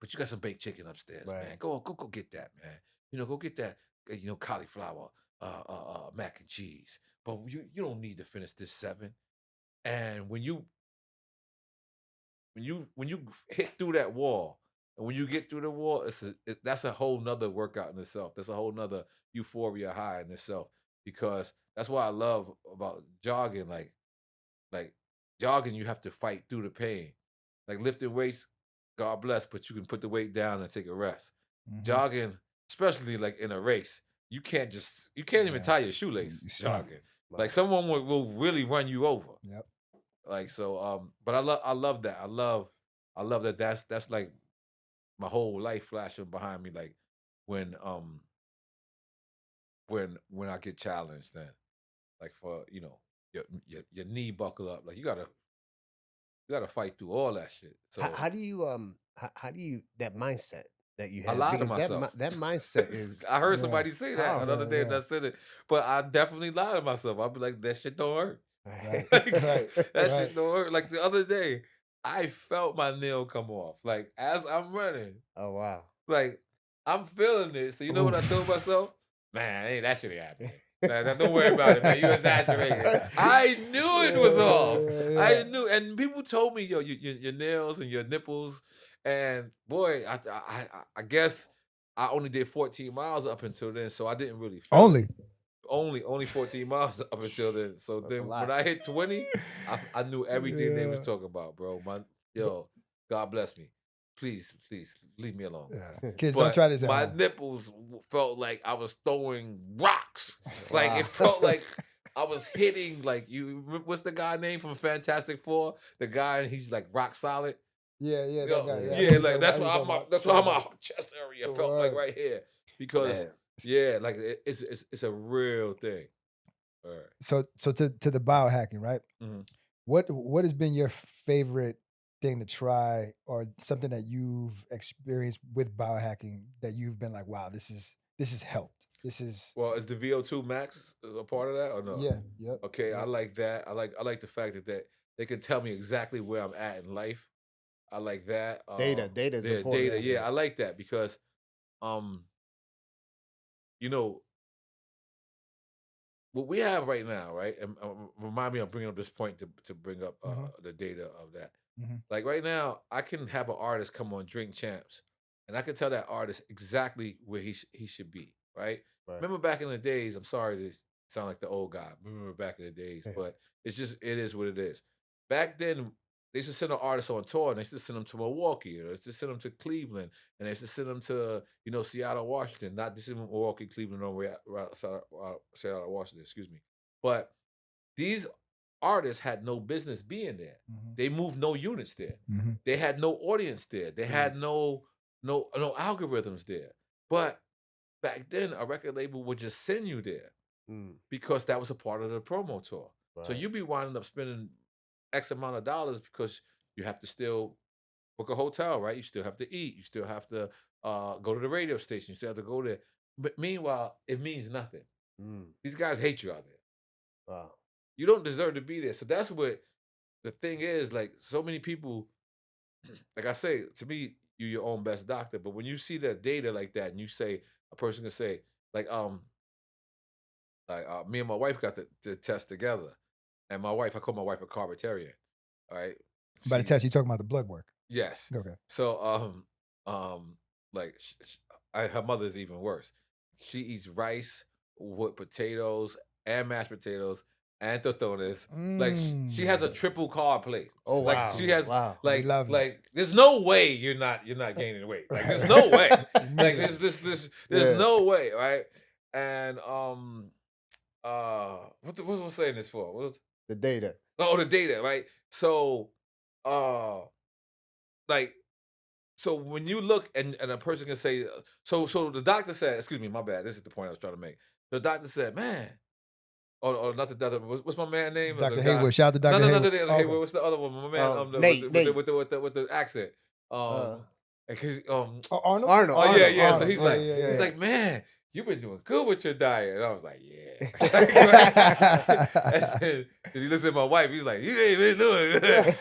but you got some baked chicken upstairs, Right. man. Go get that, man. Go get that, cauliflower, mac and cheese. But you don't need to finish this 7. And when you hit through that wall, and when you get through the wall, that's a whole nother workout in itself. That's a whole nother euphoria high in itself. Because that's what I love about jogging. Like jogging, you have to fight through the pain. Like lifting weights, God bless, but you can put the weight down and take a rest. Mhm. Jogging, especially like in a race, you can't even Yeah. tie your shoelace You stuck. jogging. Wow. Like someone will really run you over. Yep. Like, so but I love that. I love that that's like my whole life flashing behind me, like when I get challenged, then like for your knee buckle up, like you gotta fight through all that shit. So How do you how do you that mindset that you I have, lie to because myself. that mindset is I heard Yeah. somebody say that Oh, another day, and yeah. I said it, but I definitely lie to myself. I'll be like, that shit don't hurt. Right. Like, Right. that Right. shit don't hurt. Like the other day, I felt my nail come off. Like as I'm running, Oh wow. like I'm feeling it. So you know what I told Oof. myself? Man, ain't that shit ain't happening. Nah, don't worry about it, man. You exaggerated. I knew it was off. Yeah. I knew, and people told me, yo, your nails and your nipples, and boy, I guess I only did 14 miles up until then, so I didn't really feel Only. it. Only 14 miles up until then. So That's a then lot. when I hit 20, I knew everything they was Yeah. talking about, bro. God bless me. Please leave me alone. Yeah. Kids, don't But try this at my home. nipples felt like I was throwing rocks. Like Wow. it felt like I was hitting like what's the guy name from Fantastic Four? The guy, and he's like rock solid. Yeah, yeah, Yo, that guy. Yeah, I know yeah, what you're like that's talking what about. that's Sorry how my about chest area it. felt like Word. right here. Because Man. like it's a real thing. All right. So to the biohacking, right? Mhm. What has been your favorite thing to try, or something that you've experienced with biohacking that you've been like, wow, this has helped. This is Well, is the VO2 max a part of that or no? yeah, yep. Okay, I yep. like that. I like the fact that they can tell me exactly where I'm at in life. I like that. Data is Yeah, important. data. Yeah, I like that because, you know, what we have right now, right? And remind me, I'm bringing up this point to bring up the data of that. Mhm. Like right now, I can have an artist come on Drink Champs, and I can tell that artist exactly where he should be. Right? Right. Remember back in the days. I'm sorry to sound like the old guy. Remember back in the days, but it is what it is. Back then, they used to send an artist on tour, and they used to send them to Milwaukee, or they used to send them to Cleveland, and they used to send them to Seattle, Washington. Not just in Milwaukee, Cleveland, or Seattle, Washington. Excuse me, but these artists had no business being there. Mhm. They moved no units there. Mhm. They had no audience there. They had no algorithms there. But back then, a record label would just send you there because that was a part of the promo tour. So Right. you'd be winding up spending X amount of dollars because you have to still book a hotel, right? You still have to eat. You still have to go to the radio station. You still have to go there. But meanwhile, it means nothing. These guys hate you out there. Wow. You don't deserve to be there. So that's what the thing is. Like so many people, like I say, to me, you're your own best doctor. But when you see that data like that, and you say a person can say, like me and my wife got the test together, and I call my wife a carbatarian. All right. By the She- test, you're talking about the blood work. Yes. Okay. So like her mother's even worse. She eats rice with potatoes and mashed potatoes and totones. Like she has a triple carb plate. Oh like wow. she has wow. We love it. like there's no way you're not gaining weight. Like there's no way. Like there's no way, right? And what was I saying this for? What was, The data. oh, the data, right? So like so when you look and a person can say so the doctor said, excuse me, my bad, this is the point I was trying to make. The doctor said, man, or not the doctor, what's my man name? Dr. The guy- Hayward. Shout out to Dr. No, Hayward. Dr. Oh, Hayward. okay. What's the other one? My man, Nate. with the accent. Uh, And 'cause, Oh, Arnold. Arnold. oh yeah, yeah. So Arnold. he's Yeah, like, yeah, yeah. he's like, man, you've been doing good with your diet. And I was like, yeah. And then he looks at my wife. He's like, you ain't been doing good.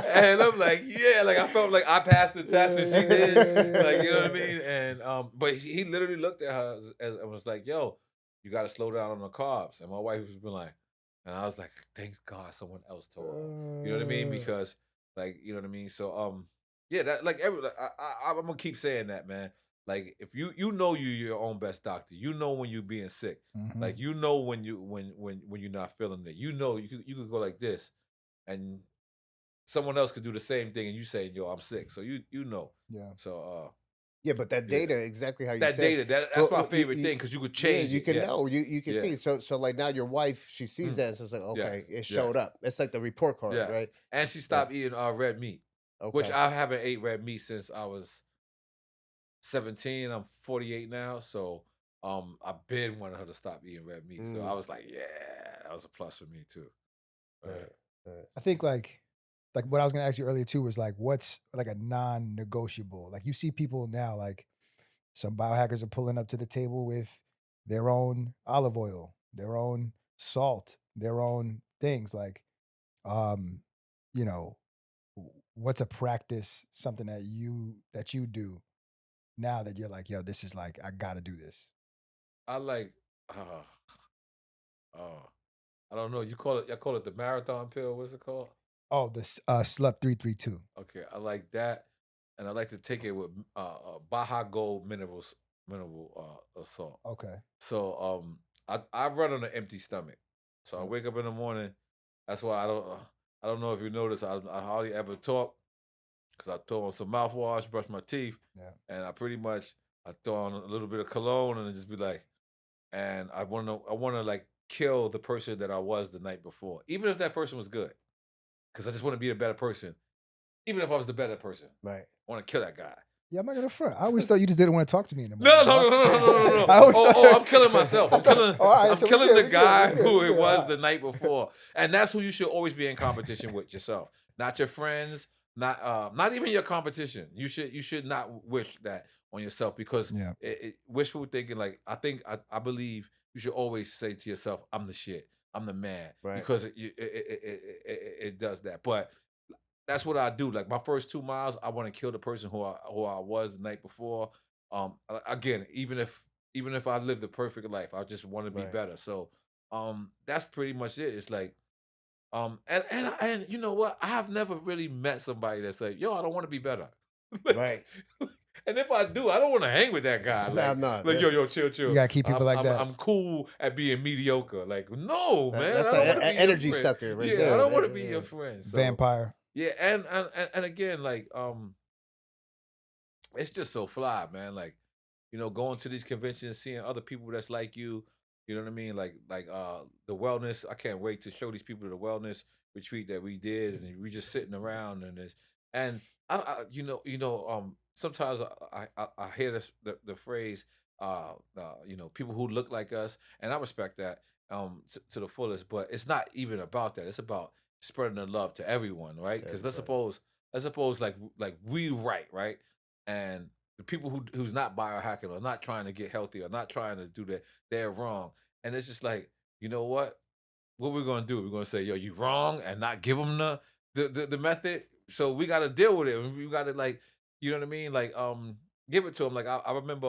And I'm like, yeah. Like I felt like I passed the test and she did. Like you know what I mean. And but he literally looked at her as and was like, yo, you got to slow down on the carbs. And my wife was been like, and I was like, thanks God, someone else told her. You know what I mean? Because like you know what I mean. So yeah, that like I'm gonna keep saying that, man. Like if you know you're your own best doctor, you know when you're being sick, Mhm. like you know when you're not feeling it, you know you could go like this, and someone else could do the same thing, and you say, yo, I'm sick, so you know. Yeah. So yeah, but that Yeah. data, exactly how you that said. data that's Well, my well, favorite thing because you could change. Yeah, you it, can yes. know. You can Yeah. see. So like now your wife, she sees that and says like, okay, Yes. it showed Yes. up. It's like the report card, Yes. right? And she stopped eating red meat. which Okay. I haven't ate red meat since I was 17. I'm 48 now, so I've been wanting her to stop eating red meat. So I was like, yeah, that was a plus for me too. Right. Right. I think like what I was gonna ask you earlier too was like what's like a non-negotiable. Like you see people now, like some biohackers are pulling up to the table with their own olive oil, their own salt, their own things. Like, um, you know, what's a practice, something that you do now that you're like, yo, this is like I gotta do this. I like, uh, uh, I don't know. I call it the marathon pill. What's it called? Oh, this Slept 332. Okay, I like that, and I like to take it with Baja Gold mineral salt. Okay. So I run on an empty stomach. So I Yep. wake up in the morning. That's why I don't know if you notice. I hardly ever talk because I throw on some mouthwash, brush my teeth, Yeah. and I throw on a little bit of cologne and just be like, and I wanna like kill the person that I was the night before, even if that person was good, because I just want to be a better person, even if I was the better person. Right. I want to kill that guy. Yeah, I'm not gonna front. I always thought you just didn't want to talk to me in the No, morning. no. I always Oh, thought- I'm killing myself. I'm killing, All right, I'm so we killing good, the we good, guy we good, who we it good, was all the right. night before, and that's who you should always be in competition with yourself, not your friends, not even your competition. You should not wish that on yourself because Yeah. wishful thinking. Like I believe you should always say to yourself, "I'm the shit. I'm the man," Right. because it does that. But that's what I do. Like my first 2 miles, I want to kill the person who I was the night before. Again, even if I lived a perfect life, I just want to be Right. better. So, that's pretty much it. It's like, and you know what? I have never really met somebody that's like, yo, I don't want to be better. Like, Right. and if I do, I don't want to hang with that guy. No, Like, no, like yo, chill. You gotta keep people like that. I'm cool at being mediocre. Like, no, man, That's I don't an want to be energy your friend. sucker right Yeah, there. I don't want to Yeah, be yeah. your friend. So, Vampire. yeah, and again, like, it's just so fly, man. Like, going to these conventions, seeing other people that's like you know what I mean? Like the wellness. I can't wait to show these people the wellness retreat that we did, and we just sitting around and this, and sometimes I hear the phrase, people who look like us, and I respect that to the fullest, but it's not even about that. It's about spreading the love to everyone, right? Because let's suppose like we right, and the people who's not biohacking or not trying to get healthy or not trying to do that, they're wrong. And it's just like, you know what? What we're gonna do? We're gonna say, yo, you wrong, and not give them the method. So we got to deal with it. We got to like, you know what I mean? Like, give it to them. Like I remember,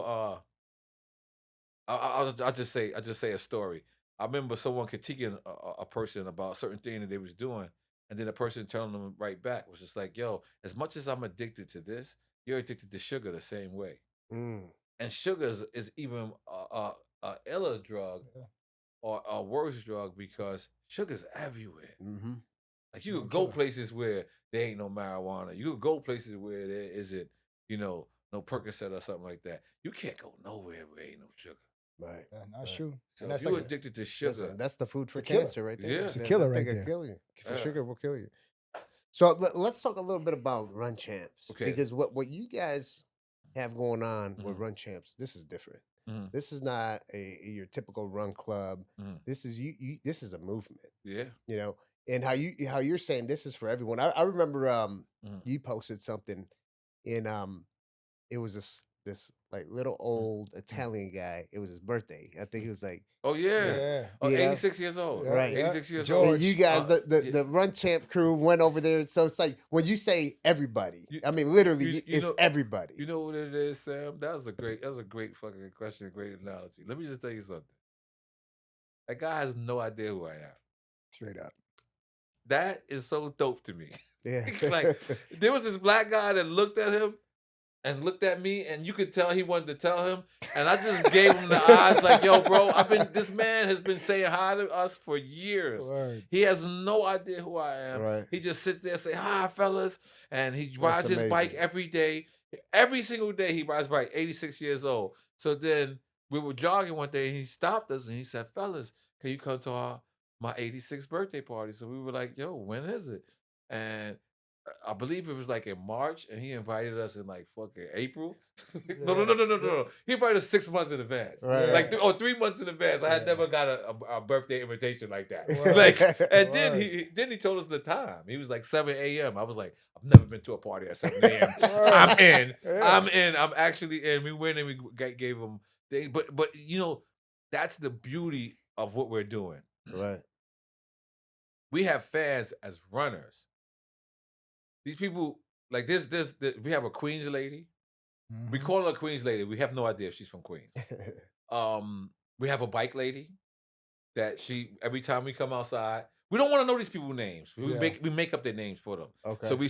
I'll just say a story. I remember someone critiquing a person about a certain thing that they was doing, and then the person telling them right back was just like, "Yo, as much as I'm addicted to this, you're addicted to sugar the same way." Mm. And sugar is even a iller drug Yeah. or a worse drug because sugar's everywhere. Mm-hmm. Like you No could go killer. places where there ain't no marijuana. You could go places where there isn't, no Percocet or something like that. You can't go nowhere where ain't no sugar. Right. Yeah, not Right. true. So And if that's you're like addicted to sugar, Listen, that's the food for a killer. cancer right there. Yeah. It's a That- killer that thing right will there. kill you. For Yeah. sugar will kill you. So let's talk a little bit about Run Champs. Okay. Because what you guys have going on with Mhm. Run Champs, this is different. Mhm. This is not your typical run club. Mhm. This is you this is a movement, yeah. and how you're saying this is for everyone. I remember Mhm. you posted something in it was this like little old Italian guy. It was his birthday. I think he was like Oh yeah. Yeah. Oh, You know? 86 years old. Yeah, Right. 86 years George. old. and you guys, the yeah. the Run Champ crew went over there. So it's like when you say everybody, You- I mean literally, you it's know- everybody. You know what it is, Sam? That was a great fucking question, a great analogy. Let me just tell you something. That guy has no idea who I am. Straight up. That is so dope to me. Yeah. Like there was this black guy that looked at him and looked at me, and you could tell he wanted to tell him, and I just gave him the eyes, like, "Yo, bro, this man has been saying hi to us for years. Word. He has no idea who I am. Right. He just sits there and say, hi, fellas, and he rides his bike amazing. every day. Every single day he rides bike, 86 years old. So then we were jogging one day, and he stopped us, and he said, fellas, can you come to my 86th birthday party? So we were like, yo, when is it? And I believe it was like in March, and he invited us in like fucking April. Yeah. No. He invited us 6 months in advance, Right. like 3 months in advance. I had Yeah. never got a birthday invitation like that. Word. Like, and then Word. he told us the time. He was like 7 a.m. I was like, I've never been to a party at 7 a.m. I'm in. Yeah. I'm in. I'm actually in. We went and we gave him things, but you know, that's the beauty of what we're doing. Right. We have fans as runners. These people, like this, we have a Queens lady. We Mhm. call her a Queens lady. We have no idea if she's from Queens. We have a bike lady that every time we come outside, we don't want to know these people's names. We Yeah. make up their names for them. Okay. So we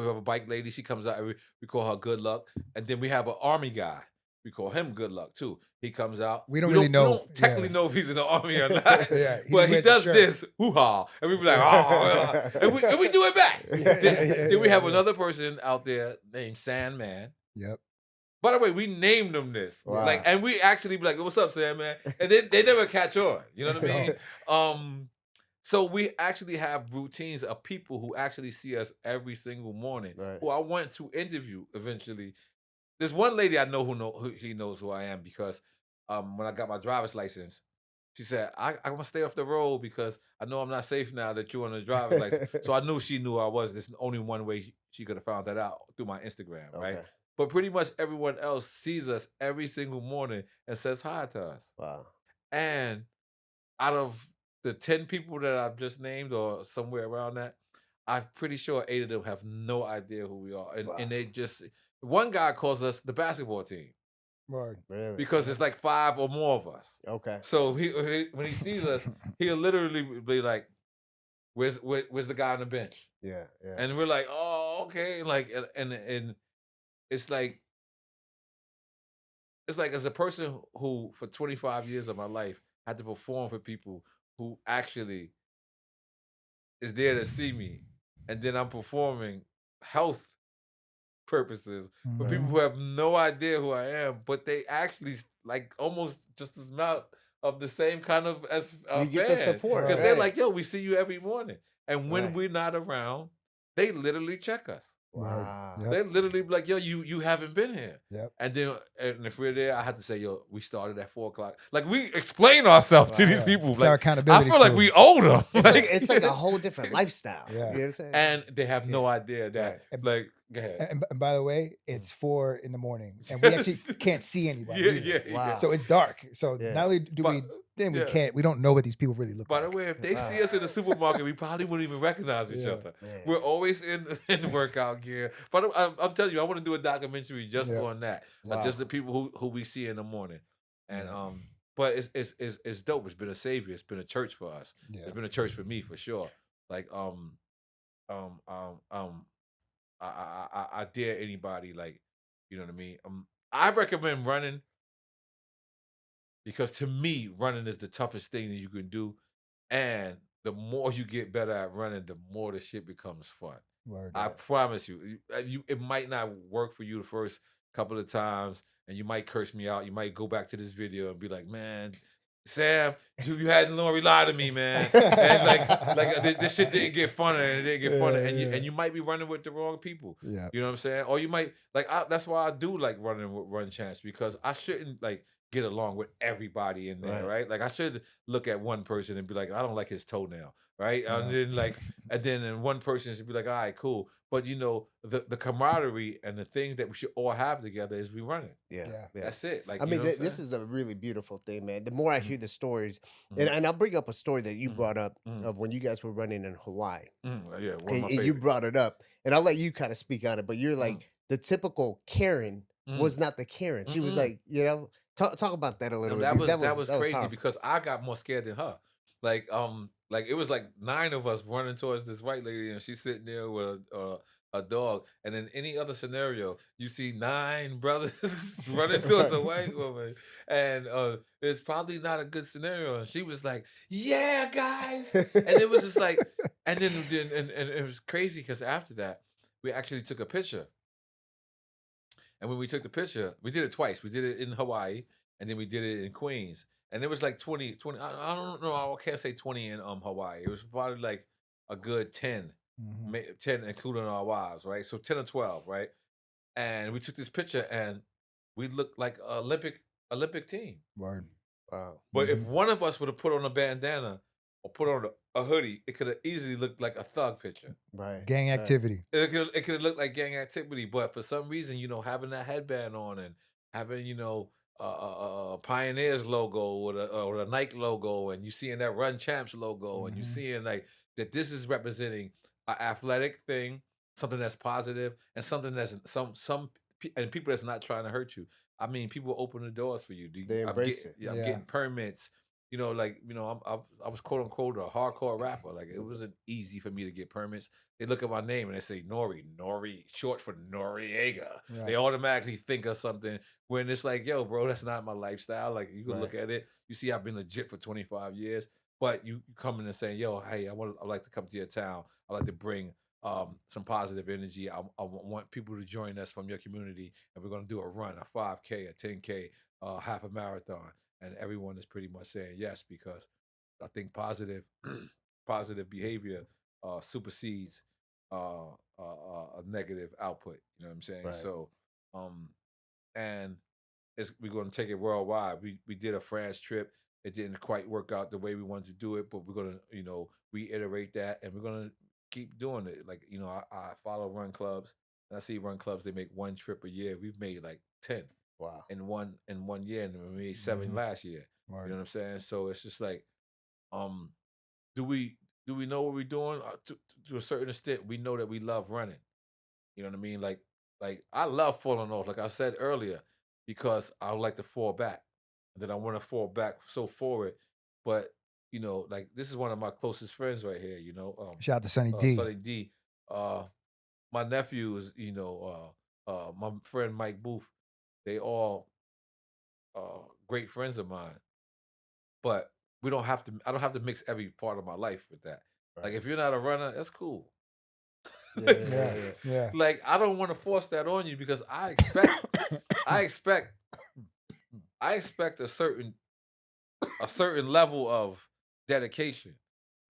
have a bike lady. She comes out. We call her Good Luck, and then we have an army guy. We call him Good Luck too. He comes out. We don't really know. We don't technically know if he's in the army or not. Yeah, But he wears the does shirt. this hoo-ha, and we be like, oh, and we do it back. Then we have another person out there named Sandman. Yep. By the way, we named them this. Wow. Like, and we actually be like, "What's up, Sandman?" And they never catch on. You know what I mean? So we actually have routines of people who actually see us every single morning, Right. who I want to interview eventually. There's one lady I know who he knows who I am because when I got my driver's license, she said, I want to stay off the road because I know I'm not safe now that you're on the driver's license. So I knew she knew who I was. There's only one way she could have found that out, through my Instagram, right? Okay. But pretty much everyone else sees us every single morning and says hi to us. Wow. And out of the 10 people that I've just named or somewhere around that, I'm pretty sure 8 of them have no idea who we are. And, Wow. and they just, one guy calls us the basketball team Word. Really? because it's like 5 or more of us. Okay. So he when he sees us, he'll literally be like, where's the guy on the bench? Yeah. Yeah. And we're like, oh, okay. Like, and it's like as a person who for 25 years of my life had to perform for people who actually is there to see me, and then I'm performing health purposes for people Mhm. who have no idea who I am, but they actually like almost just as amount of the same kind of as You get the support, because right. they're like, yo, we see you every morning, and when Right. we're not around, they literally check us. Wow. Yep. They literally be like, yo, you haven't been here. Yep. And if we're there, I have to say, yo, we started at 4:00. Like, we explain ourselves to these Wow. people. It's our Like, accountability I feel like crew. we owe them. It's like a whole different lifestyle. Yeah. You know what I'm saying? And they have no idea that, Right. like, go ahead. And by the way, it's 4 in the morning, and we actually can't see anybody. either. Wow. So it's dark. So Yeah. not only do we we don't know what these people really look By like. the way, if they Wow. see us in the supermarket, we probably wouldn't even recognize each Yeah. other. Man. We're always in workout gear. But I'm telling you, I want to do a documentary just Yeah. on that, Wow. just the people who we see in the morning. And Yeah. but it's dope. It's been a savior. It's been a church for us. Yeah. It's been a church for me for sure. Like I dare anybody, like, you know what I mean. I recommend running because to me, running is the toughest thing that you can do, and the more you get better at running, the more the shit becomes fun. Word. I promise you, it might not work for you the first couple of times, and you might curse me out. You might go back to this video and be like, "Man, Sam, you had N.O.R.E lie to me, man." And this shit didn't get funner, and it didn't get funner, Yeah. and you might be running with the wrong people. Yeah. You know what I'm saying? Or you might that's why I do like running with Run Champs, because I shouldn't like get along with everybody in there, right? Like I should look at one person and be like, I don't like his toenail, right? Yeah. And then one person should be like, all right, cool. But you know, the camaraderie and the things that we should all have together is we running. Yeah. Yeah. Yeah. That's it. Like, I you mean, know what I'm this saying? is a really beautiful thing, man. The more I hear the stories, Mhm. and I'll bring up a story that you Mhm. brought up Mhm. of when you guys were running in Hawaii, Yeah, one of my and you favorites. brought it up, and I'll let you kind of speak on it. But you're like the typical Karen was not the Karen. She was Mm-mm. like, talk about that a little No, bit. that was crazy powerful. because I got more scared than her. Like it was like 9 of us running towards this white lady, and she's sitting there with a dog. And in any other scenario, you see 9 brothers running towards a white woman, and it's probably not a good scenario. And she was like, "Yeah, guys," and it was just like, and then and it was crazy because after that, we actually took a picture. And when we took the picture, we did it twice. We did it in Hawaii, and then we did it in Queens. And it was like 20. I don't know. I can't say 20 in Hawaii. It was probably like a good 10 10 including our wives, right? So 10 or 12, right? And we took this picture and we looked like an Olympic team. Word. Wow. But if one of us would have put on a bandana or put on a hoodie, it could have easily looked like a thug picture. Right. Gang activity. It could have looked like gang activity. But for some reason, having that headband on and having, a Pioneers logo or the Nike logo, and you seeing that Run Champs logo, and you seeing like that this is representing an athletic thing, something that's positive, and something that's and people that's not trying to hurt you. I mean, people open the doors for you. They embrace it. I'm getting permits. I was quote unquote a hardcore rapper. Like it wasn't easy for me to get permits. They look at my name and they say N.O.R.E, short for Noreaga. Right. They automatically think of something when it's like, yo, bro, that's not my lifestyle. Like you can look at it. You see, I've been legit for 25 years, but you come in and say, yo, hey, I'd like to come to your town. I'd like to bring some positive energy. I want people to join us from your community, and we're going to do a run, a 5K, a 10K, half a marathon. And everyone is pretty much saying yes, because I think positive behavior supersedes a negative output. You know what I'm saying? Right. So, and we're going to take it worldwide. We did a France trip. It didn't quite work out the way we wanted to do it, but we're going to reiterate that, and we're going to keep doing it. Like I follow run clubs, and I see run clubs. They make one trip a year. We've made like 10. Wow. In one year, and we made 7 last year. Word. You know what I'm saying? So it's just like, do we know what we're doing? To a certain extent, we know that we love running. You know what I mean? Like I love falling off, like I said earlier, because I would like to fall back. And then I want to fall back so forward. But like this is one of my closest friends right here. Shout out to Sonny D. Sonny D. My nephew is, my friend Mike Booth. They all great friends of mine, but I don't have to mix every part of my life with that. Right. Like if you're not a runner, that's cool. Yeah. Like I don't want to force that on you, because I expect a certain level of dedication.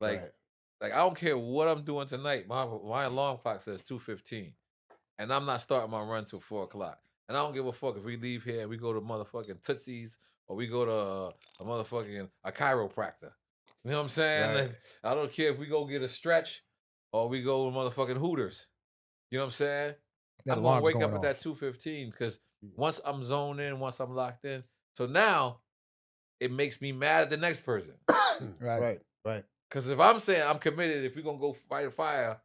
Like I don't care what I'm doing tonight. My alarm clock says 2:15, and I'm not starting my run till 4:00. And I don't give a fuck if we leave here and we go to motherfucking Tootsie's, or we go to a motherfucking chiropractor. You know what I'm saying? Right. Like, I don't care if we go get a stretch or we go to motherfucking Hooters. You know what I'm saying? That I'm gonna alarm's wake up going at off. that 2:15, because once I'm zoned in, once I'm locked in. So now it makes me mad at the next person. Right. Because if I'm saying I'm committed, if we're gonna go fight a fire,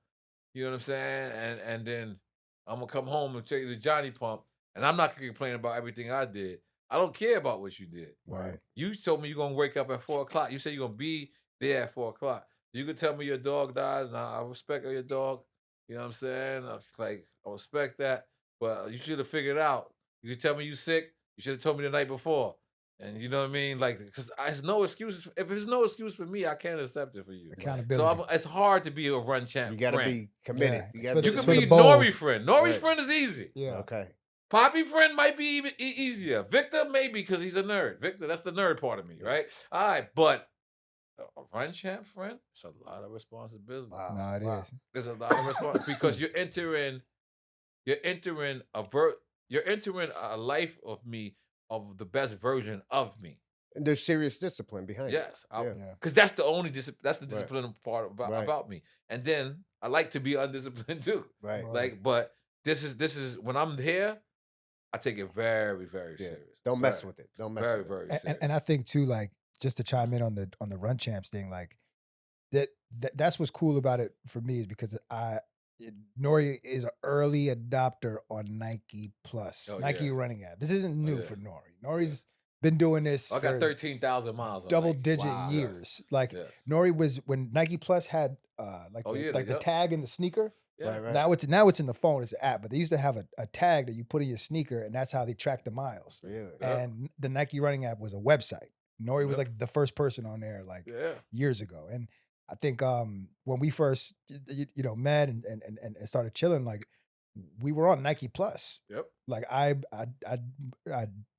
you know what I'm saying? And then I'm gonna come home and take the Johnny pump, and I'm not gonna complain about everything I did. I don't care about what you did. Right. You told me you're gonna wake up at 4:00. You said you're gonna be there at 4:00. You could tell me your dog died, and I respect your dog. You know what I'm saying? I was like, I respect that. But you should have figured out. You could tell me you sick. You should have told me the night before. And you know what I mean? Like, because there's no excuses. If there's no excuse for me, I can't accept it for you. Accountability. So it's hard to be a run champ. You got to friend. be committed. Yeah. You You got can to be the bold. N.O.R.E friend. N.O.R.E Right. friend is easy. Yeah. Okay. Poppy friend might be even easier. Victor, maybe, because he's a nerd. Victor, that's the nerd part of me, right? All right, but a run champ friend, it's a lot of responsibility. Wow. No, it is. There's a lot of responsibility because you're entering a life of me, of the best version of me. And there's serious discipline behind it. Yes, Yeah. because that's the only that's the discipline part Right. about me. And then I like to be undisciplined too. Right. Right. Like, but this is when I'm here, I take it very, very Yeah. serious. Don't mess with it. Don't mess Very, with it. very And, serious. and I think too, like, just to chime in on the run champs thing, like that's what's cool about it for me, is because N.O.R.E is an early adopter on Nike Plus, Oh, Nike yeah. running app. This isn't new yeah. for N.O.R.E. N.O.R.E's been doing this I got for 13,000 miles. On double Nike. digit Wow. years. Like Yes. N.O.R.E was when Nike Plus had Oh, yeah, the yep. tag in the sneaker. Yeah. Right. Now it's in the phone. It's an app, but they used to have a tag that you put in your sneaker, and that's how they track the miles. Really? Yeah. And the Nike running app was a website. N.O.R.E was Yep. like the first person on there, like Yeah. years ago. And I think when we first met and started chilling, like we were on Nike Plus. Yep. Like I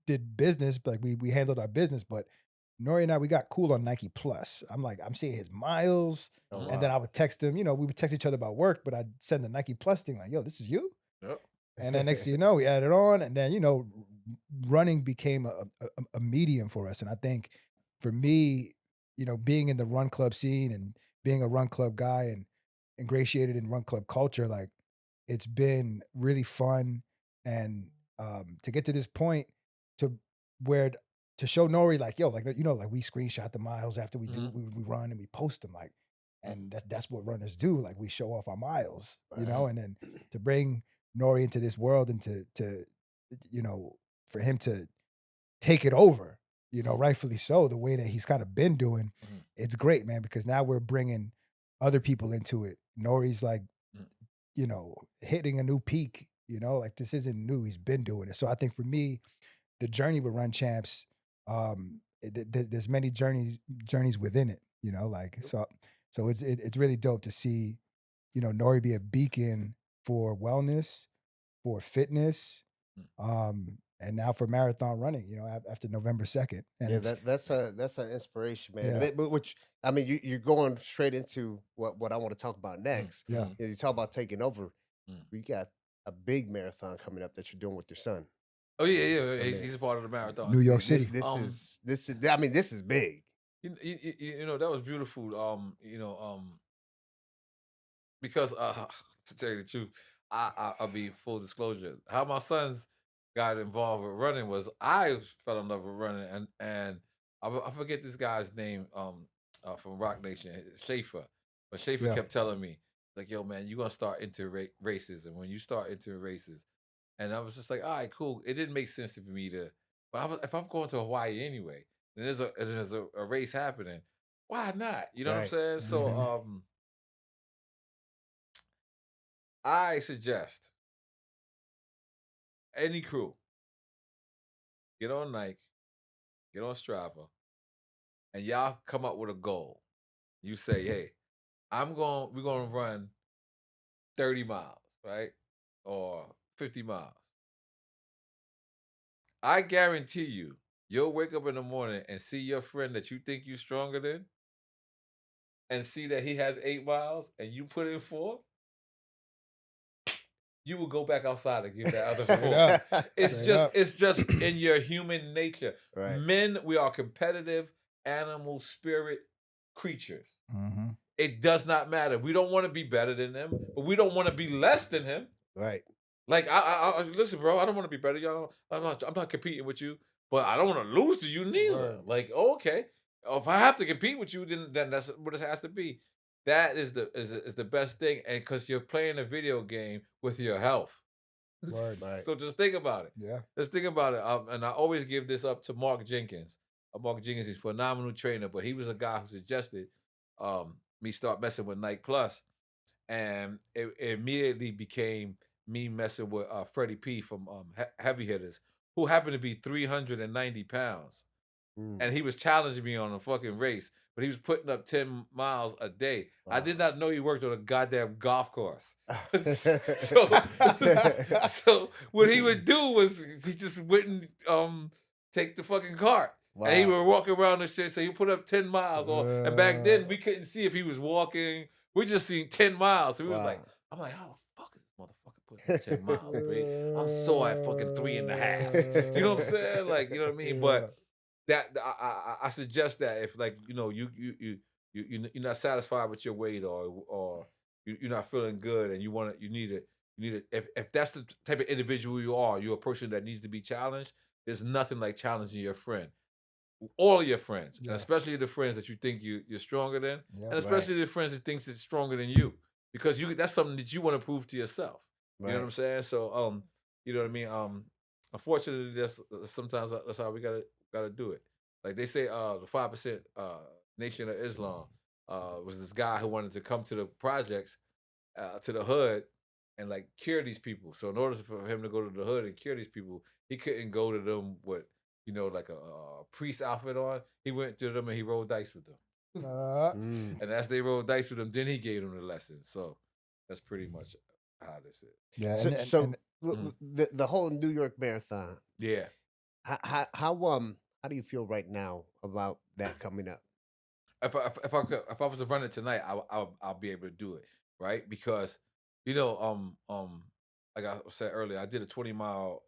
did business, but like we handled our business, but N.O.R.E and I, we got cool on Nike Plus. I'm seeing his miles. Oh, And then wow. I would text him, we would text each other about work, but I'd send the Nike Plus thing like, yo, this is you? Yep. And then next thing you know, we added on. And then, running became a medium for us. And I think for me, being in the run club scene and being a run club guy and ingratiated in run club culture, like it's been really fun. And to get to this point to where to show N.O.R.E like, yo, like, like we screenshot the miles after we do, we run and we post them like, and that's what runners do. Like we show off our miles, and then to bring N.O.R.E into this world and to for him to take it over, rightfully so, the way that he's kind of been doing, it's great, man, because now we're bringing other people into it. N.O.R.E's like, hitting a new peak, like this isn't new. He's been doing it. So I think for me, the journey with Run Champs, there's many journeys within it, so it's really dope to see, N.O.R.E be a beacon for wellness, for fitness, and now for marathon running, after November 2nd. And Yeah, that's an inspiration, man. Yeah. But which I mean, you're going straight into what I want to talk about next. Yeah. You talk about taking over. Mm. We got a big marathon coming up that you're doing with your son. Oh yeah. I He's mean, a part of the marathon. New York team. City. This is. I mean, this is big. That was beautiful. Because to tell you the truth, I'll be full disclosure. How my sons got involved with running was I fell in love with running, and I forget this guy's name from Rock Nation, Schaefer. But Schaefer Yeah. kept telling me like, "Yo, man, you're gonna start into races, and when you start into races," and I was just like, "All right, cool." It didn't make sense for me to, but if I'm going to Hawaii anyway, and there's a race happening, why not? You know what I'm Right. saying? So Mhm. I suggest any crew get on Nike, get on Strava, and y'all come up with a goal. You say, "Hey, we're gonna run 30 miles, right? Or 50 miles." I guarantee you'll wake up in the morning and see your friend that you think you're stronger than and see that he has 8 miles and you put in 4. You will go back outside and give that other Straight 4. up. It's Straight just up. it's just in your human nature. Right. Men, we are competitive animal spirit creatures. Mhm. It does not matter. We don't want to be better than them, but we don't want to be less than him. Right. Like I listen, bro. I don't want to be better. Y'all. I'm not competing with you, but I don't want to lose to you neither. Word. Like, okay, if I have to compete with you, then that's what it has to be. That is the best thing, and because you're playing a video game with your health. Word. Right. So just think about it. Yeah. Let's think about it. And I always give this up to Mark Jenkins. Mark Jenkins is a phenomenal trainer, but he was a guy who suggested me start messing with Nike Plus, and it immediately became me messing with Freddie P from Heavy Hitters, who happened to be 390 pounds. And he was challenging me on a fucking race, but he was putting up 10 miles a day. I Wow. did not know he worked on a goddamn golf course. so, so what he would do was he just wouldn't take the fucking cart. And he Wow. would walk around and shit. So he put up 10 miles. And back then we couldn't see if he was walking. We just seen 10 miles. So we was like, Wow. I'm like, how the fuck is this motherfucker putting up 10 miles, bro? I'm so at fucking 3.5. You know what I'm saying? Like, you know what I mean? But that I suggest that if like you're not satisfied with your weight or you're not feeling good and you need it if that's the type of individual you're a person that needs to be challenged. There's nothing like challenging your friend, all of your friends, and Yeah. especially the friends that you think you're stronger than, Yeah. and especially the friends that thinks it's stronger than you, because that's something that you want to prove to yourself. You know what I'm saying? So you know what I mean? Unfortunately, sometimes that's how we gotta do it. Like they say, the 5% Nation of Islam was this guy who wanted to come to the projects, to the hood, and like cure these people. So in order for him to go to the hood and cure these people, he couldn't go to them with like a priest outfit on. He went to them and he rolled dice with them. And as they rolled dice with him, then he gave them the lessons. So that's pretty much how this is. Yeah. So the whole New York Marathon. Yeah. How do you feel right now about that coming up? If I was to run it tonight, I'll be able to do it, right? Because like I said earlier, I did a 20-mile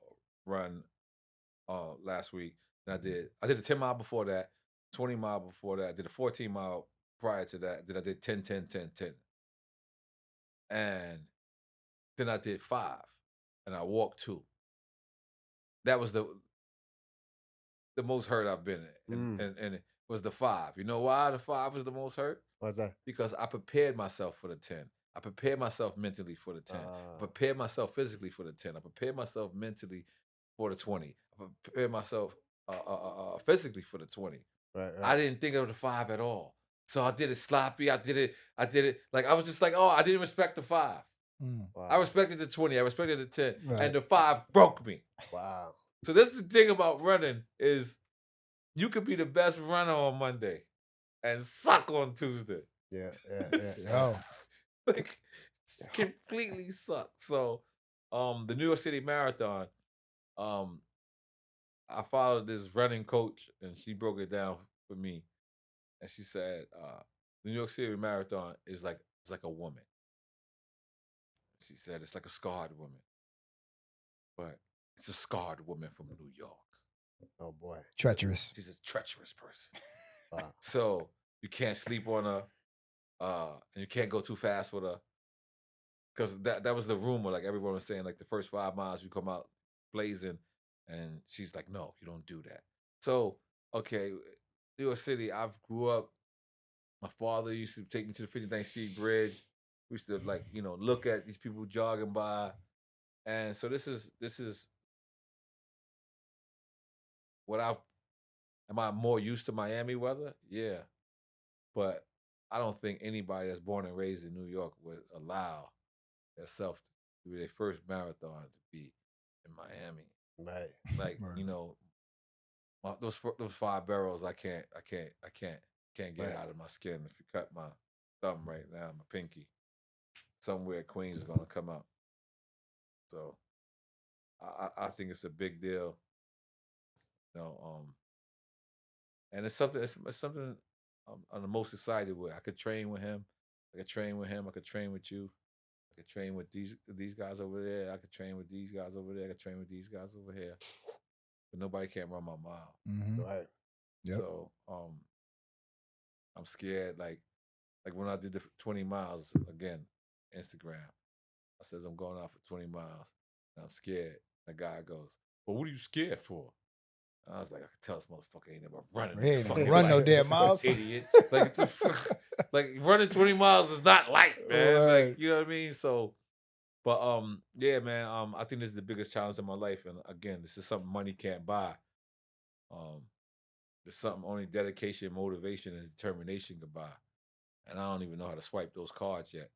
run last week, and I did a 10-mile before that, 20-mile before that, I did a 14-mile prior to that, then I did 10, 10, 10, 10, and then I did 5, and I walked 2. That was the most hurt I've been in, and it was the 5. You know why the 5 was the most hurt? What's that? Because I prepared myself for the 10. I prepared myself mentally for the 10. I prepared myself physically for the 10. I prepared myself mentally for the 20. I prepared myself physically for the 20. Right. I didn't think of the 5 at all. So I did it sloppy. I did it like I was just like, oh, I didn't respect the 5. Wow. I respected the 20. I respected the 10. Right. And the 5 broke me. Wow. So that's the thing about running is you could be the best runner on Monday and suck on Tuesday. Yeah. Yo. Like completely suck. So the New York City Marathon, I followed this running coach and she broke it down for me. And she said, the New York City Marathon is like a woman. She said it's like a scarred woman. But it's a scarred woman from New York. Oh boy. Treacherous. She's a treacherous person. Wow. So you can't sleep on her, and you can't go too fast with her. Because that was the rumor. Like everyone was saying, like the first 5 miles you come out blazing, and she's like, no, you don't do that. So, okay, New York City, I've grew up. My father used to take me to the 59th Street Bridge. We used to look at these people jogging by. And so this is what am I more used to Miami weather? Yeah. But I don't think anybody that's born and raised in New York would allow themselves to be their first marathon to be in Miami. Right. Like, Right. those 5 barrels I can't get Right. out of my skin. If you cut my thumb right now, my pinky, somewhere Queens is gonna come out. So I think it's a big deal. And it's something I'm the most excited with. I could train with him. I could train with him. I could train with you. I could train with these guys over there. I could train with these guys over there. I could train with these guys over here. But nobody can run my mile. Mm-hmm. Right. Yep. So I'm scared. Like when I did the 20 miles again, Instagram, I says I'm going out for 20 miles. And I'm scared. The guy goes, well, what are you scared for? I was like, I could tell this motherfucker ain't never running. He ain't fucking run no life. damn miles. Idiot. Like, like running 20 miles is not light, man. Right. Like, you know what I mean? So, but yeah, man. I think this is the biggest challenge in my life, and again, this is something money can't buy. It's something only dedication, motivation, and determination can buy, and I don't even know how to swipe those cards yet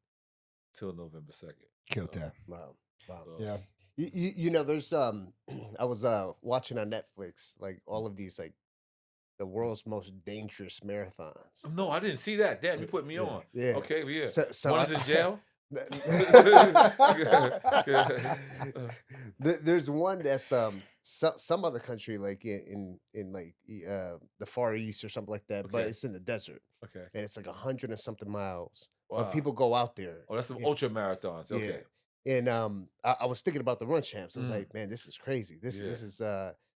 till November 2nd. Killed that. Wow. So, Yeah. There's I was watching on Netflix like all of these like the world's most dangerous marathons. No, I didn't see that. Damn, you put me Yeah, on. yeah. Okay, yeah. So One is in jail. There's one that's some other country like in like the Far East or something like that, but Okay. it's in the desert Okay. and it's like 100 and something miles. Wow. But people go out there. Oh, that's some Yeah. ultra marathons. Okay. Yeah. And I was thinking about the run champs. I was Mm. like, man, this is crazy. This Yeah.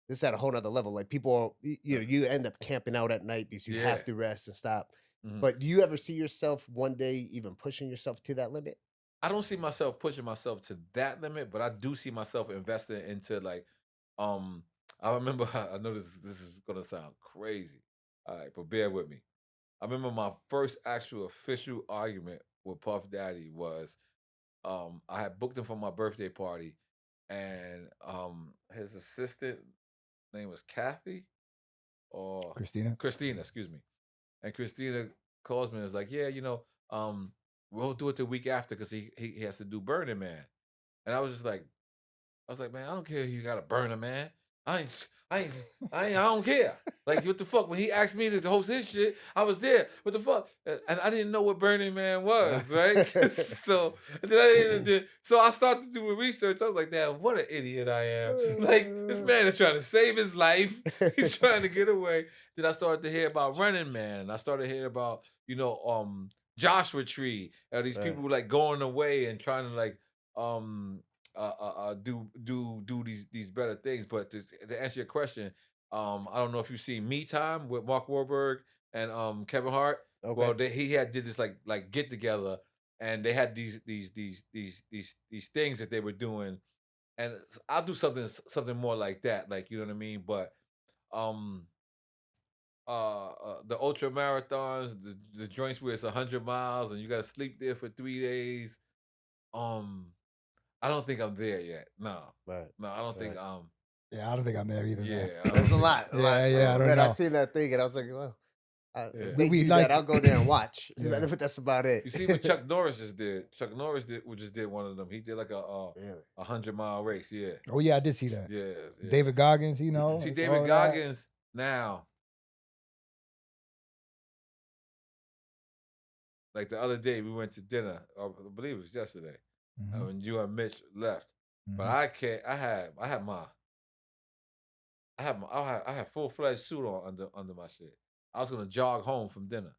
is at a whole nother level. Like people are, you end up camping out at night because you have Yeah. to rest and stop. Mhm. But do you ever see yourself one day even pushing yourself to that limit? I don't see myself pushing myself to that limit, but I do see myself investing into like, I remember, I know this is gonna sound crazy. All right, but bear with me. I remember my first actual official argument with Puff Daddy was, I had booked him for my birthday party, and his assistant name was Kathy or Christina. Christina, excuse me. And Christina calls me and was like, yeah, we'll do it the week after because he has to do Burning Man. And I was like, man, I don't care if you got a Burning Man. I don't care. Like, what the fuck? When he asked me to host his shit, I was there. What the fuck? And I didn't know what Burning Man was, right? So so I started doing research. I was like, damn, what an idiot I am. Like, this man is trying to save his life. He's trying to get away. Then I started to hear about Running Man. I started hearing about, Joshua Tree. These people like going away and trying to like do these better things. But to answer your question, I don't know if you see Me Time with Mark Wahlberg and Kevin Hart. Okay. Well, he did this like get together, and they had these things that they were doing, and I'll do something more like that, like, you know what I mean. But the ultra marathons, the joints where it's 100 miles and you got to sleep there for 3 days. I don't think I'm there yet. No, Right. no, I don't think. Yeah, I don't think I'm there either. Yeah, Man. I don't That's a think- lot. Yeah, I don't Man, know. I seen that thing and I was like, well, if they We do like- that, I'll go there and watch. Yeah. But that's about it. You see what Chuck Norris just did? Chuck Norris just did one of them. He did like a Really? 100-mile race. Yeah, Oh yeah, I did see that. yeah. David Goggins, you know. See all David that. Goggins now. Like the other day, we went to dinner. I believe it was yesterday. Mhm, When you and Mitch left, but mhm. I can't. I had full-fledged suit on under my shit. I was gonna jog home from dinner,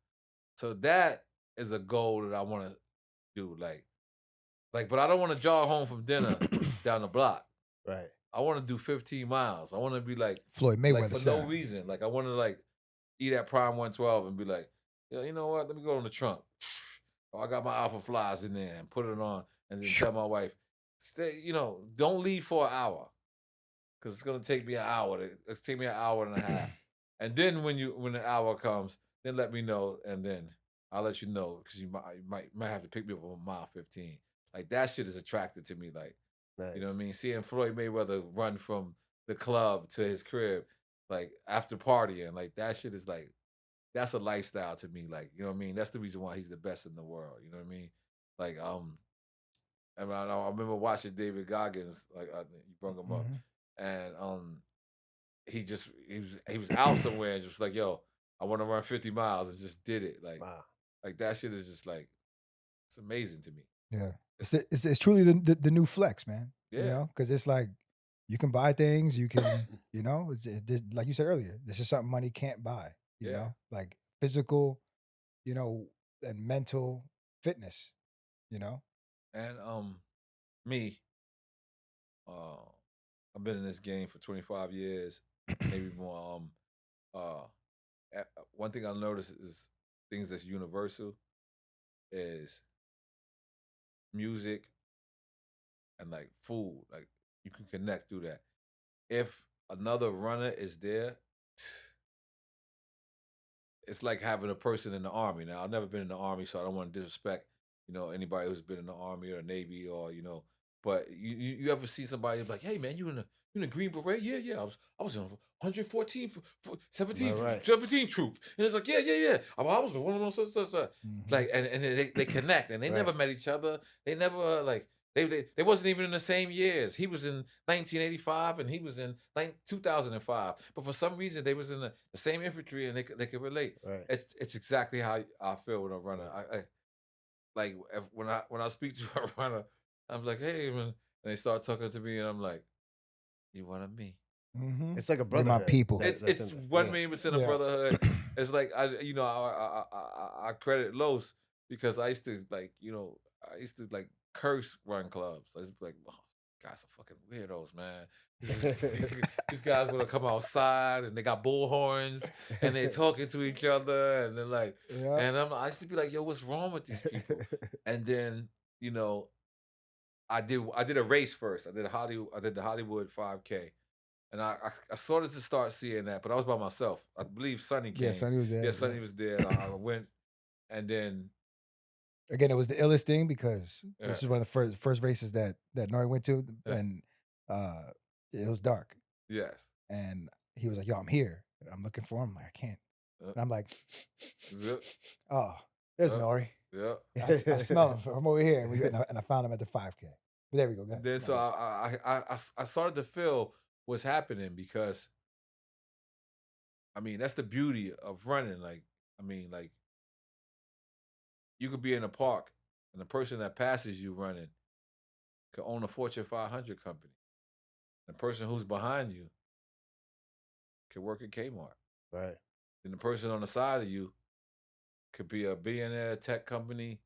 so that is a goal that I want to do. Like, but I don't want to jog home from dinner down the block. Right. I want to do 15 miles. I want to be like Floyd Mayweather like for style. no reason. Like, I want to like eat at Prime 112 and be like, yo, you know what? Let me go in the trunk. Oh, I got my Alpha Flies in there and put it on, and then tell my wife, stay. Don't leave for an hour, because it's gonna take me an hour. It's take me an hour and a half, and then when the hour comes, then let me know, and then I'll let you know, because you might have to pick me up on mile 15. Like, that shit is attracted to me. Like, Nice. you know what I mean? Seeing Floyd Mayweather run from the club to his crib, like after partying, like that shit is like, that's a lifestyle to me. Like, you know what I mean? That's the reason why he's the best in the world. You know what I mean? Like, and I remember watching David Goggins, like, I think you brought him up, Mhm. and he was out somewhere and just like, yo, I want to run 50 miles, and just did it. Wow. Like that shit is just like, it's amazing to me. Yeah, it's truly the new flex, man. You Yeah. know, because it's like you can buy things, you can, like you said earlier, this is something money can't buy. You Yeah. know, like physical, and mental fitness. You know, And me, I've been in this game for 25 years, maybe more. One thing I noticed is things that's universal is music and like food. Like, you can connect through that. If another runner is there, it's like having a person in the army. Now, I've never been in the army, so I don't want to disrespect, anybody who's been in the army or Navy or, but you ever see somebody like, hey man, you in the Green Beret? Yeah. I was in 114 17 Right. 17 troop. And it's like, yeah. I was one of those such. Mhm. Like, and they connect, and they Right. never met each other. They never like they wasn't even in the same years. He was in 1985 and he was in 2005. But for some reason they was in the same infantry, and they could relate. Right. It's exactly how I feel when I run. I like, when I speak to a runner, I'm like, hey man, and they start talking to me, and I'm like, you one of me. Mhm. It's like a They're brotherhood. my people. That- that's It's in there. 1,000,000% a Yeah. brotherhood. It's like, I credit Los, because I used to like curse run clubs. I used to be like, oh, guys are fucking weirdos, man. These guys want to come outside and they got bullhorns and they talking to each other, and they're like, Yeah. and I used to be like, yo, what's wrong with these people? And then, I did a race first. I did the Hollywood 5K. And I started to start seeing that, but I was by myself. I believe Sonny came. Yeah, Sonny was there. Yeah, Sonny was there. And I went, and then Again, it was the illest thing because Yeah. this is one of the first races that N.O.R.E went to, Yeah. and it was dark, yes, and he was like, "Yo, I'm here." And I'm looking for him. I'm like, I can't. Yeah. And I'm like, Yep. "Oh, there's Yeah. N.O.R.E. yeah. I smell him from over here." And I found him at the 5K. But there we go. Go ahead. Then so I started to feel what's happening, because I mean, that's the beauty of running. Like, I mean, like, you could be in a park and the person that passes you running could own a Fortune 500 company. The person who's behind you could work at Kmart. Right. Then the person on the side of you could be a billionaire tech company.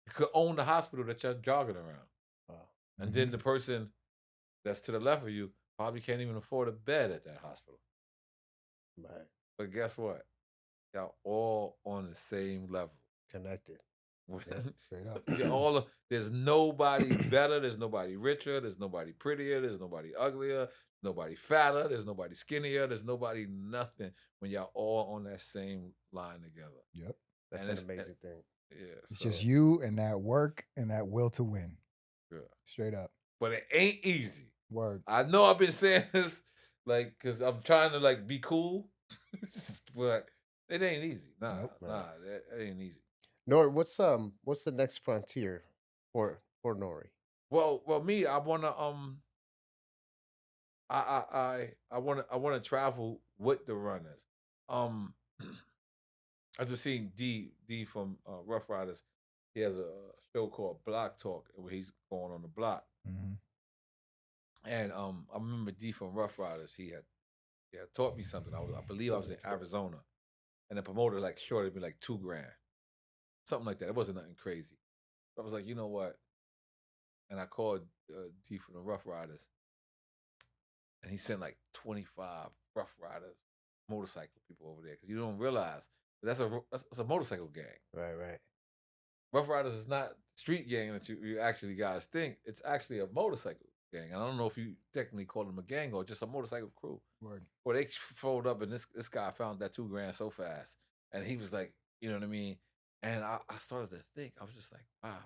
You could own the hospital that you're jogging around. Wow. And then the person that's to the left of you probably can't even afford a bed at that hospital. Right. But guess what? Y'all all on the same level. Connected. Yeah. Straight up. There's nobody better, there's nobody richer, there's nobody prettier, there's nobody uglier, nobody fatter, there's nobody skinnier, there's nobody nothing when y'all all on that same line together. Yep. That's And an amazing thing. Yeah. It's just you and that work and that will to win. Yeah. Straight up. But it ain't easy. Word. I know I've been saying this, like, because I'm trying to, like, be cool, but it ain't easy. Nah, Nope. that ain't easy. N.O.R.E, what's the next frontier for N.O.R.E? Well, me, I wanna I wanna travel with the runners. I just seen D from Rough Riders. He has a show called Block Talk where he's going on the block. Mm-hmm. And I remember D from Rough Riders. He had taught me something. I believe I was in Arizona, and the promoter like shorted me like $2,000, something like that. It wasn't nothing crazy. But I was like, you know what? And I called D from the Rough Riders, and he sent like 25 Rough Riders motorcycle people over there, because you don't realize that's a motorcycle gang. Right. Rough Riders is not street gang that you actually guys think. It's actually a motorcycle gang. And I don't know if you technically call them a gang or just a motorcycle crew. Word. Well, they fold up, and this guy found that $2,000 so fast, and he was like, you know what I mean? And I started to think, I was just like, wow,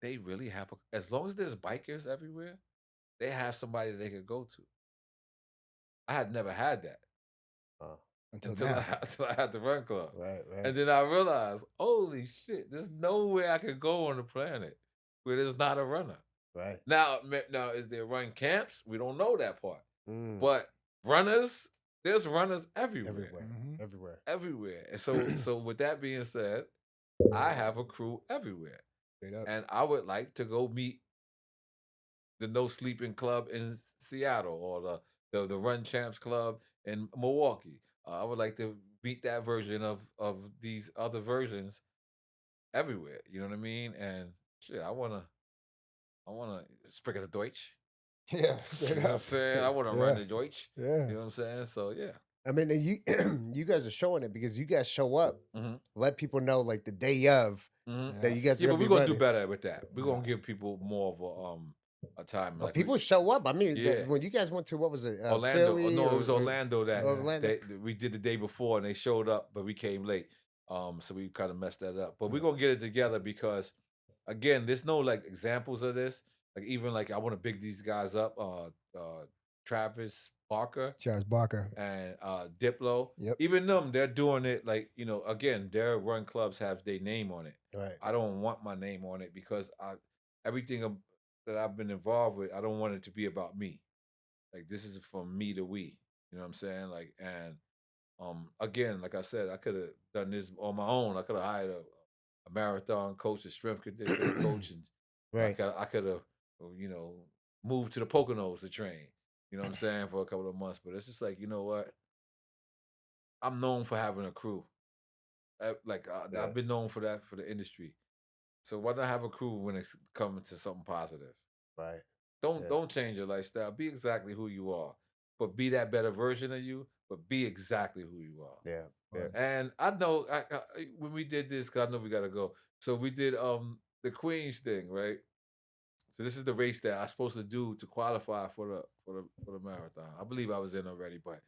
they really have as long as there's bikers everywhere, they have somebody they could go to. I had never had that until I had the run club. Right. And then I realized, holy shit, there's nowhere I could go on the planet where there's not a runner. Right. Now, is there run camps? We don't know that part. But But runners, there's runners everywhere. everywhere. And so with that being said, I have a crew everywhere. Straight up. And I would like to go meet the No Sleeping Club in Seattle, or the Run Champs Club in Milwaukee. I would like to meet that version of these other versions everywhere. You know what I mean? And shit, I wanna speak the Deutsch. Yeah. You Straight know what I'm up. saying? I wanna Yeah. run the Deutsch. Yeah. You know what I'm saying? So yeah. I mean, and you you guys are showing it because you guys show up, Mhm. let people know like the day of Mhm. that you guys are Yeah, but gonna be we're gonna running. do better with that. We're gonna give people more of a time. But Like people show up. I mean, Yeah. when you guys went to, what was it? Orlando. Philly No, it was or- Orlando that Orlando. we did the day before, and they showed up, but we came late. So we kind of messed that up. But we're gonna get it together, because again, there's no like examples of this. Like, even like I want to big these guys up. Travis Barker Charles Barker. and Diplo. Yep. Even them, they're doing it like, again, their run clubs have their name on it. Right. I don't want my name on it, because everything that I've been involved with, I don't want it to be about me. Like, this is from me to we. You know what I'm saying? Like, and again, like I said, I could have done this on my own. I could have hired a marathon coach, a strength conditioning coach, and Right. I could have, moved to the Poconos to train. You know what I'm saying, for a couple of months. But it's just like, you know what? I'm known for having a crew. Yeah. I've been known for that for the industry. So why not have a crew when it's coming to something positive? Right. Don't change your lifestyle. Be exactly who you are, but be that better version of you. But be exactly who you are. Yeah. And I know when we did this, 'cause I know we gotta go. So we did the Queens thing, right? So this is the race that I'm supposed to do to qualify for the marathon. I believe I was in already, but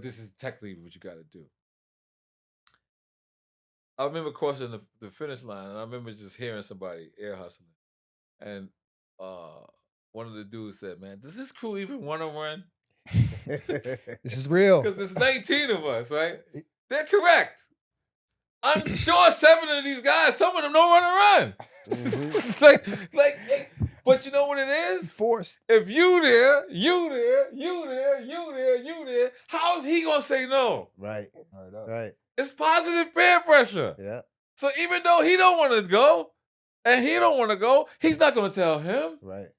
this is technically what you got to do. I remember crossing the finish line, and I remember just hearing somebody air hustling, and one of the dudes said, "Man, does this crew even want to run? This is real. Because there's 19 of us, right? They're correct. I'm sure 7 of these guys, some of them don't want to run. Mhm. like But you know what it is? Forced. If you there, you there, you there, you there, you there, how is he gonna say no? Right. Word up. Right. It's positive peer pressure. Yeah. So even though he don't want to go, and he don't want to go, he's not gonna tell him Right.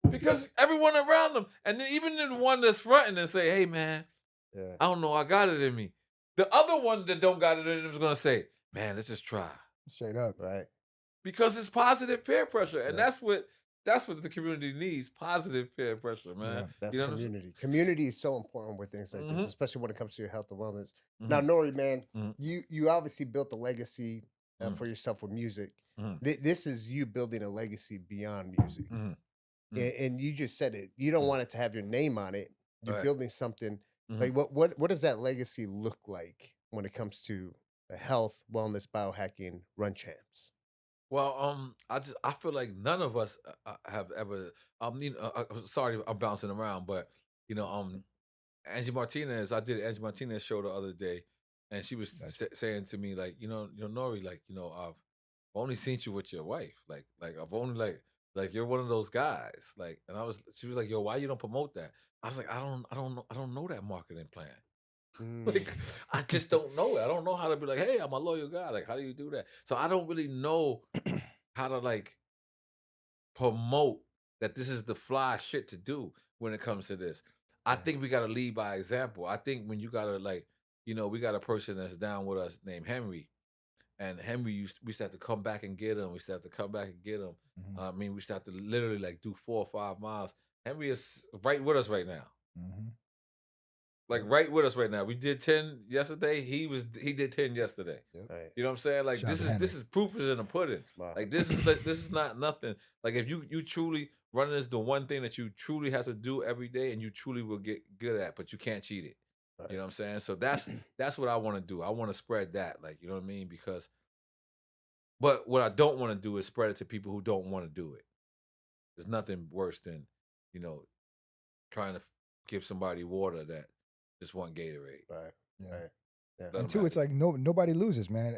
because everyone around him, and then even the one that's fronting and say, "Hey man, Yeah. I don't know, I got it in me." The other one that don't got it in him is gonna say, "Man, let's just try," Straight up. Right. because it's positive peer pressure, and Yeah. that's what the community needs: positive peer pressure, man. Yeah. That's You know what I'm saying? community. Community is so important with things like this, Mhm. especially when it comes to your health and wellness. Mhm. Now, N.O.R.E, man, Mhm. you obviously built a legacy Mhm. for yourself with music. Mhm. This is you building a legacy beyond music. Mhm. And you just said it. You don't want it to have your name on it. You're Right. building something. Mhm. Like what does that legacy look like when it comes to the health, wellness, biohacking, run champs? Well, I feel like none of us have ever. Sorry, I'm bouncing around, but you know, Angie Martinez. I did an Angie Martinez show the other day, and she was Gotcha. saying to me like, Nori, like, I've only seen you with your wife, like I've only like you're one of those guys, like, and she was like, yo, why you don't promote that? I was like, I don't know that marketing plan. Like, I just don't know it. I don't know how to be like, hey, I'm a loyal guy. Like, how do you do that? So I don't really know how to like promote that this is the fly shit to do when it comes to this. I think we gotta lead by example. I think when you gotta like, we got a person that's down with us named Henry. And Henry we used to have to come back and get him. We used to have to come back and get him. Mhm. I mean, we used to have to literally like do 4 or 5 miles. Henry is right with us right now. Mhm. Like right with us right now. We did 10 yesterday. He did 10 yesterday. Yep. Right. You know what I'm saying? Like Shout out to this Henry. is proof is in the pudding. Wow. Like this is not nothing. Like if you truly running is the one thing that you truly have to do every day and you truly will get good at, but you can't cheat it. Right. You know what I'm saying? So that's what I want to do. I want to spread that, like, you know what I mean? But what I don't want to do is spread it to people who don't want to do it. There's nothing worse than, trying to give somebody water that just want Gatorade. Right. Yeah. Right. Yeah. Let And 'em two, have it's it. like nobody loses, man.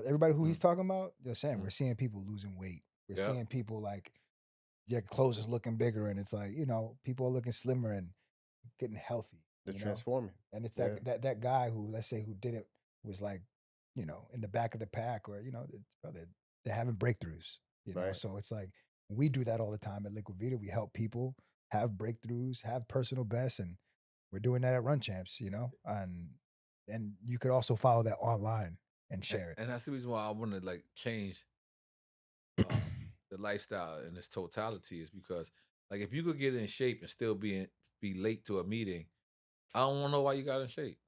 Everybody who he's talking about, they're saying Mm. we're seeing people losing weight. We're Yep. seeing people like their clothes is looking bigger, and it's like people are looking slimmer and getting healthy. They're you know? transforming. And it's Yeah. that guy who, let's say, who didn't was like, in the back of the pack, or they're having breakthroughs. Right. So it's like we do that all the time at Liquid Vita. We help people have breakthroughs, have personal bests, and we're doing that at Run Champs. And you could also follow that online and share it. And that's the reason why I want to like change the lifestyle in its totality, is because like if you could get in shape and still be late to a meeting, I don't want to know why you got in shape.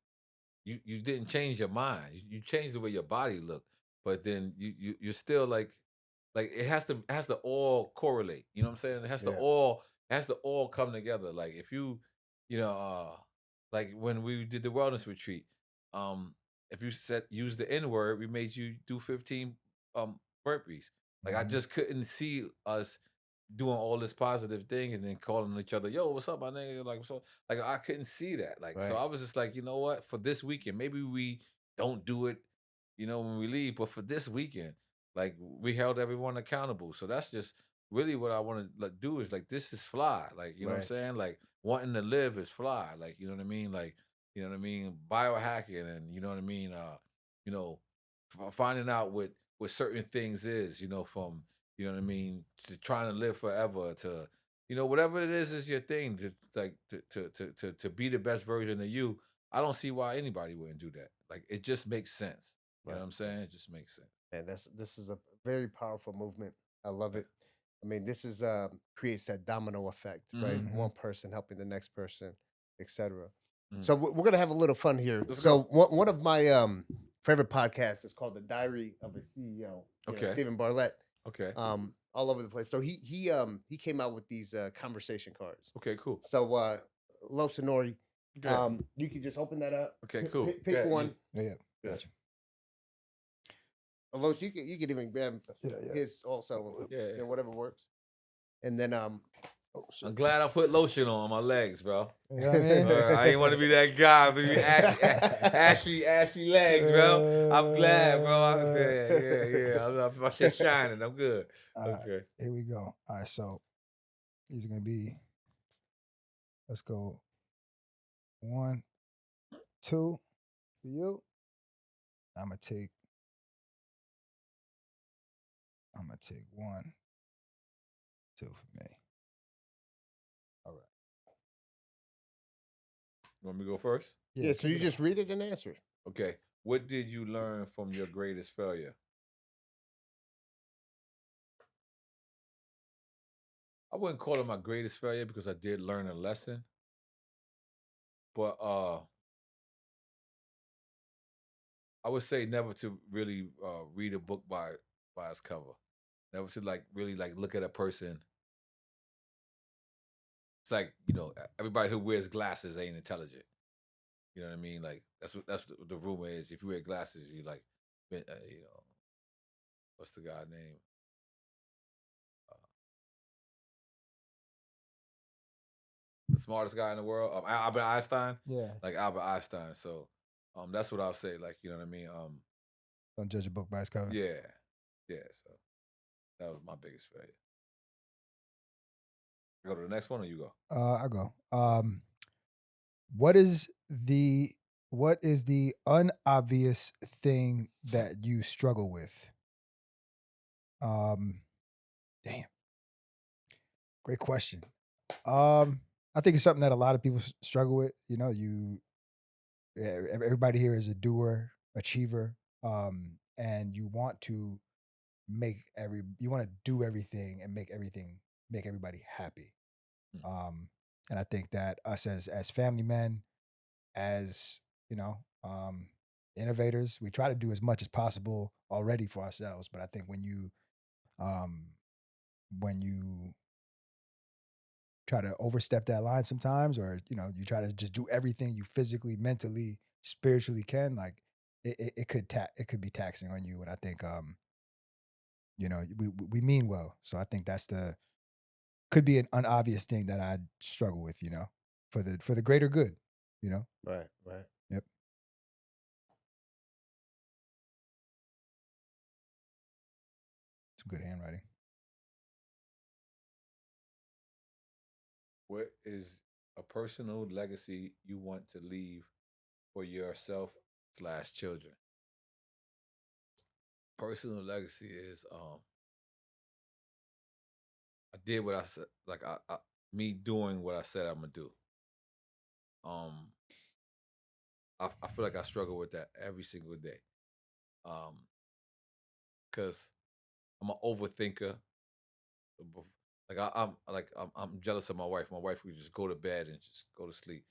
You didn't change your mind. You changed the way your body looked, but then you're still like it has to all correlate. You know what I'm saying? It has to Yeah. all come together. Like if like when we did the wellness retreat, if you use the N-word, we made you do 15 burpees. Like I Mhm. just couldn't see us doing all this positive thing and then calling each other, yo, what's up, my nigga? Like, what's up? Like I couldn't see that. Like, so Right. I was just like, you know what? For this weekend, maybe we don't do it, when we leave, but for this weekend, like we held everyone accountable. So that's just really what I want to do is like this is fly. Like, you know what I'm Right. saying? Like wanting to live is fly. Like, you know what I mean? Like, you know what I mean? Biohacking and you know what I mean? Finding out what certain things is, from you know what I mean, to trying to live forever, to whatever it is your thing, to like to be the best version of you. I don't see why anybody wouldn't do that. Like it just makes sense. You know Right. what I'm saying? It just makes sense. And this is a very powerful movement. I love it. I mean, this is creates that domino effect, right? Mhm. One person helping the next person, etc. Mhm. So we're gonna have a little fun here. Let's So go. one of my favorite podcasts is called The Diary of a CEO. Okay. Stephen Bartlett. Okay. All over the place. So he came out with these conversation cards. Okay, cool. So Los N.O.R.E, Good. you can just open that up. Okay, cool. Pick Yeah, one. Yeah. Yeah. Gotcha. Los, you can even grab Yeah. his also. Yeah. Whatever works. And then Oh shit. I'm glad I put lotion on my legs, bro. You know what I mean? I ain't want to be that guy, but ashy legs, bro. I'm glad, bro. Yeah. My shit's shining. I'm good. All right, Okay. here we go. All right, so these are gonna be. Let's go. 1, 2 for you. I'm gonna take 1, 2 for me. All right. You want me to go first? Yeah, so kick you it just read it and answer it. Okay. What did you learn from your greatest failure? I wouldn't call it my greatest failure because I did learn a lesson. But I would say never to really read a book by its cover. Never to really look at a person. It's like, everybody who wears glasses ain't intelligent. You know what I mean? Like that's what the rumor is. If you wear glasses, you like, what's the guy name? The smartest guy in the world, Albert Einstein. Yeah. Like Albert Einstein. So, that's what I'll say. Like, you know what I mean? Don't judge a book by its cover. Yeah. So that was my biggest failure. You go to the next one, or you go? I go. What is the unobvious thing that you struggle with? Damn. Great question. I think it's something that a lot of people struggle with. Everybody here is a doer, achiever, and you want to do everything and make everybody happy. And I think that us as family men, as innovators, we try to do as much as possible already for ourselves. But I think when you try to overstep that line sometimes, or you try to just do everything you physically, mentally, spiritually can, like it could be taxing on you. And I think we mean well, so I think could be an unobvious thing that I struggle with, for the greater good, Right. Yep. It's good handwriting. What is a personal legacy you want to leave for yourself / children? Personal legacy is I did what I said, like me doing what I said I'm gonna do. I feel like I struggle with that every single day. Cause I'm an overthinker. Like I'm jealous of my wife. My wife would just go to bed and just go to sleep.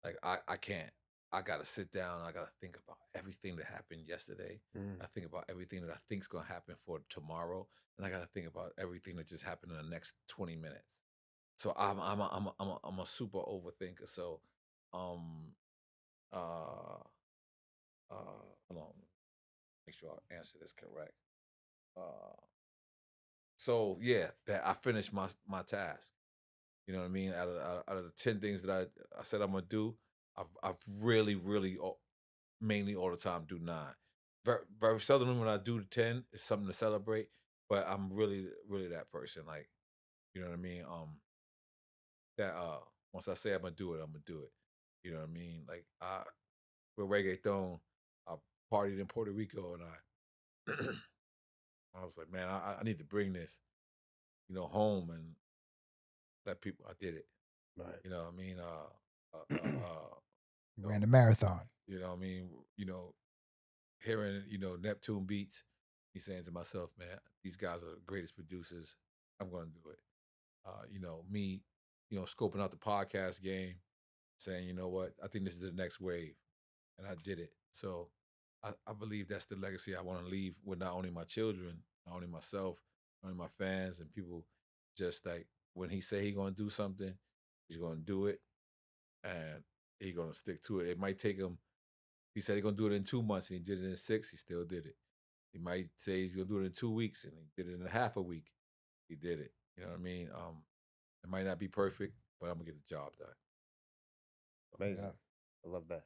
Like I can't. I gotta sit down. I gotta think about everything that happened yesterday. I think about everything that I think's gonna happen for tomorrow, and I gotta think about everything that just happened in the next 20 minutes. So I'm a super overthinker. So uh hold on, make sure I answer this correct. So yeah, that I finished my task. You know what I mean? Out of the 10 things that I said I'm gonna do, I've really mainly all the time do 9. Very very seldom when I do the 10, it's something to celebrate. But I'm really that person. Like, you know what I mean? That once I say I'm gonna do it, I'm gonna do it. You know what I mean? Like with reggaeton, I partied in Puerto Rico, and I was like, man, I need to bring this, home and let people. I did it. Right. You know what I mean? Ran the marathon. You know what I mean? Hearing, Neptune beats, me saying to myself, man, these guys are the greatest producers. I'm going to do it. Me, scoping out the podcast game, saying, you know what, I think this is the next wave. And I did it. So I believe that's the legacy I want to leave with not only my children, not only myself, not only my fans and people. Just like when he say he going to do something, he's going to do it. And he going to stick to it. It might take him. He said he's going to do it in 2 months, and he did it in 6. He still did it. He might say he's going to do it in 2 weeks, and he did it in a half a week. He did it. You know what I mean? It might not be perfect, but I'm gonna get the job done. Amazing. I love that.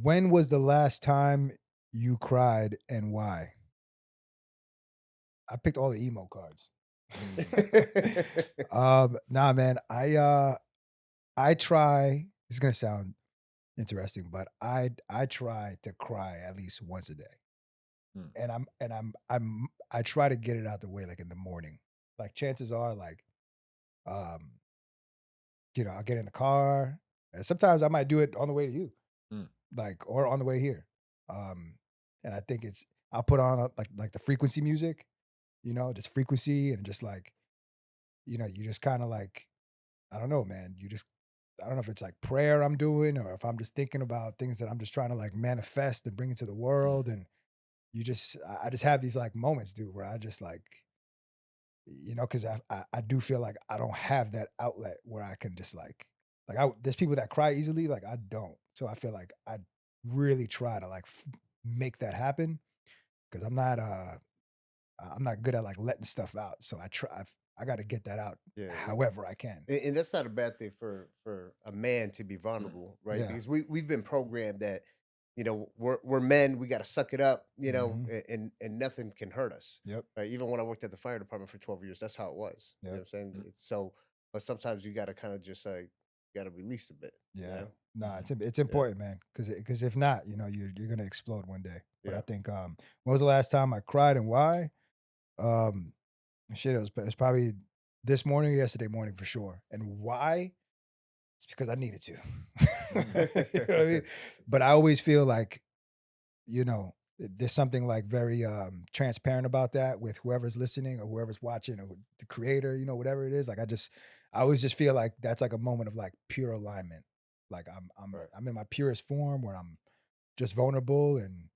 When was the last time you cried and why? I picked all the emo cards. Nah, man. I try. It's gonna sound interesting, but I try to cry at least once a day, and I try to get it out the way like in the morning. Like chances are, like, um, I'll get in the car, and sometimes I might do it on the way to you, like or on the way here. Um, and I think I'll put on like the frequency music, just frequency and just like you just kind of like I don't know, man. I don't know if it's like prayer I'm doing or if I'm just thinking about things that I'm just trying to like manifest and bring into the world. And I just have these like moments, dude, where I just like, because I do feel like I don't have that outlet where I can just there's people that cry easily, like I don't. So I feel like I really try to like make that happen because I'm not good at like letting stuff out. So I got to get that out however I can. And that's not a bad thing for a man to be vulnerable, right? Yeah. Because we've been programmed that we're men, we got to suck it up, and nothing can hurt us. Yep. Right. Even when I worked at the fire department for 12 years, that's how it was. You know what I'm saying? It's so, but sometimes you got to kind of just got to release a bit. Yeah. Nah, it's important, man. Because if not, you're gonna explode one day. But I think when was the last time I cried and why? It was probably this morning or yesterday morning for sure. And why? It's because I needed to. You know what I mean? But I always feel like, there's something like very transparent about that with whoever's listening or whoever's watching or the creator, whatever it is. Like I always just feel like that's like a moment of like pure alignment. Like I'm in my purest form where I'm just vulnerable and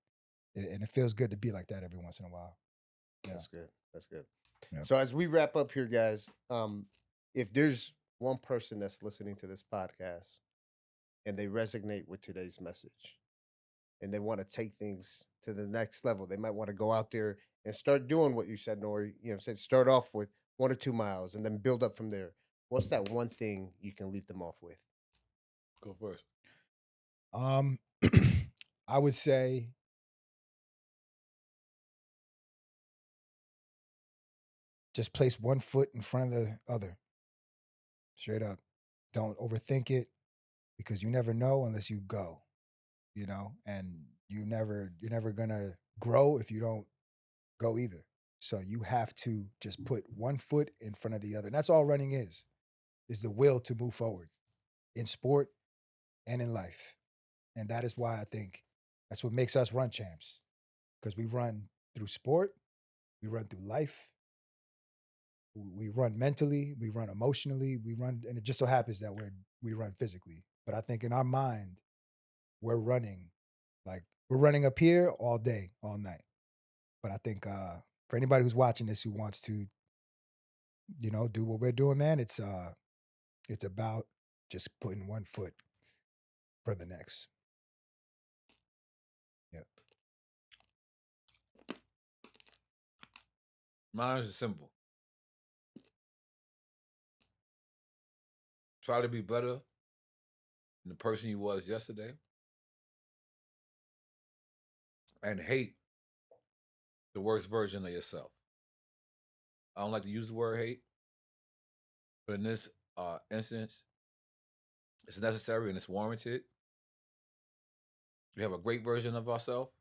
it feels good to be like that every once in a while. Yeah. That's good. That's good. Yeah. So as we wrap up here, guys, if there's one person that's listening to this podcast and they resonate with today's message and they want to take things to the next level, they might want to go out there and start doing what you said, N.O.R.E. Start off with 1 or 2 miles and then build up from there. What's that one thing you can leave them off with? Go first. I would say just place one foot in front of the other. Straight up. Don't overthink it because you never know unless you go, and you're never gonna grow if you don't go either. So you have to just put one foot in front of the other. And that's all running is the will to move forward in sport and in life. And that is why I think that's what makes us run champs. Because we run through sport, we run through life, we run mentally, we run emotionally, we run, and it just so happens that we run physically. But I think in our mind, we're running up here all day, all night. But I think for anybody who's watching this who wants to, do what we're doing, man, it's about just putting one foot for the next. Yep. Mine is simple. Try to be better than the person you was yesterday. And hate the worst version of yourself. I don't like to use the word hate, but in this instance, it's necessary and it's warranted. We have a great version of ourselves,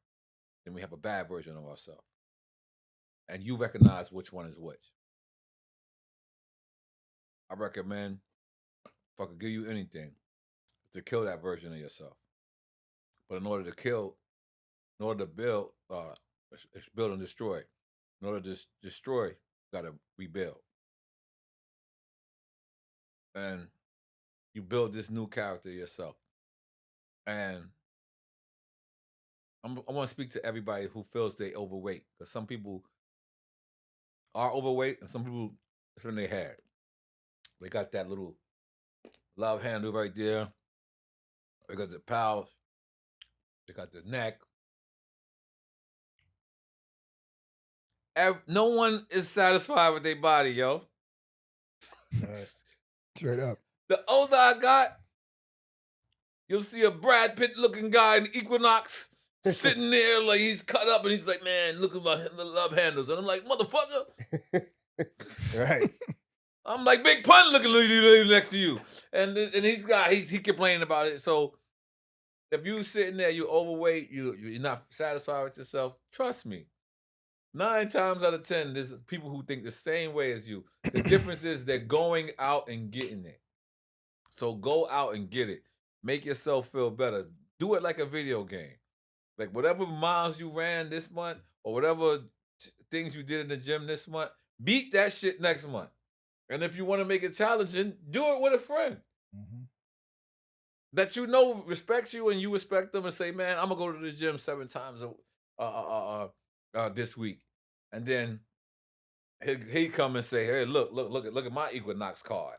then we have a bad version of ourselves. And you recognize which one is which. I recommend, if I could give you anything, to kill that version of yourself. But in order to build, it's build and destroy. In order to destroy, you gotta rebuild. And you build this new character yourself. And I want to speak to everybody who feels they overweight, because some people are overweight and some people it's in their head. They got that little love handle right there. They got the pouch. They got the neck. No one is satisfied with their body, yo. Straight up. The older I got, you'll see a Brad Pitt looking guy in Equinox sitting there like he's cut up and he's like, man, look at my love handles. And I'm like, motherfucker. Right. I'm like, Big Pun looking at you next to you. And he complaining about it. So if you sitting there, you're overweight, you're not satisfied with yourself, trust me. 9 times out of 10, there's people who think the same way as you. The difference is they're going out and getting it. So go out and get it. Make yourself feel better. Do it like a video game. Like whatever miles you ran this month or whatever things you did in the gym this month, beat that shit next month. And if you want to make it challenging, do it with a friend. Mm-hmm. That you know respects you and you respect them and say, man, I'm going to go to the gym 7 times this week. And then he come and say, hey, look at my Equinox card.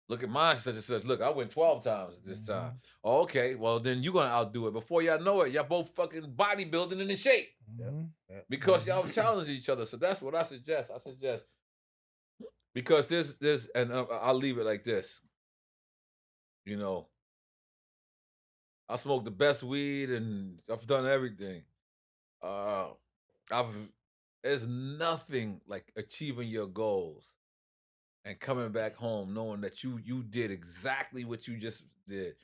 Look at mine, such and such. Look, I went 12 times this time. Oh, okay, well, then you're going to outdo it. Before y'all know it, y'all both fucking bodybuilding and in shape. Mm-hmm. Because y'all challenge each other. So that's what I suggest. Because this, and I'll leave it like this. You know, I smoke the best weed and I've done everything. There's nothing like achieving your goals and coming back home knowing that you did exactly what you just did,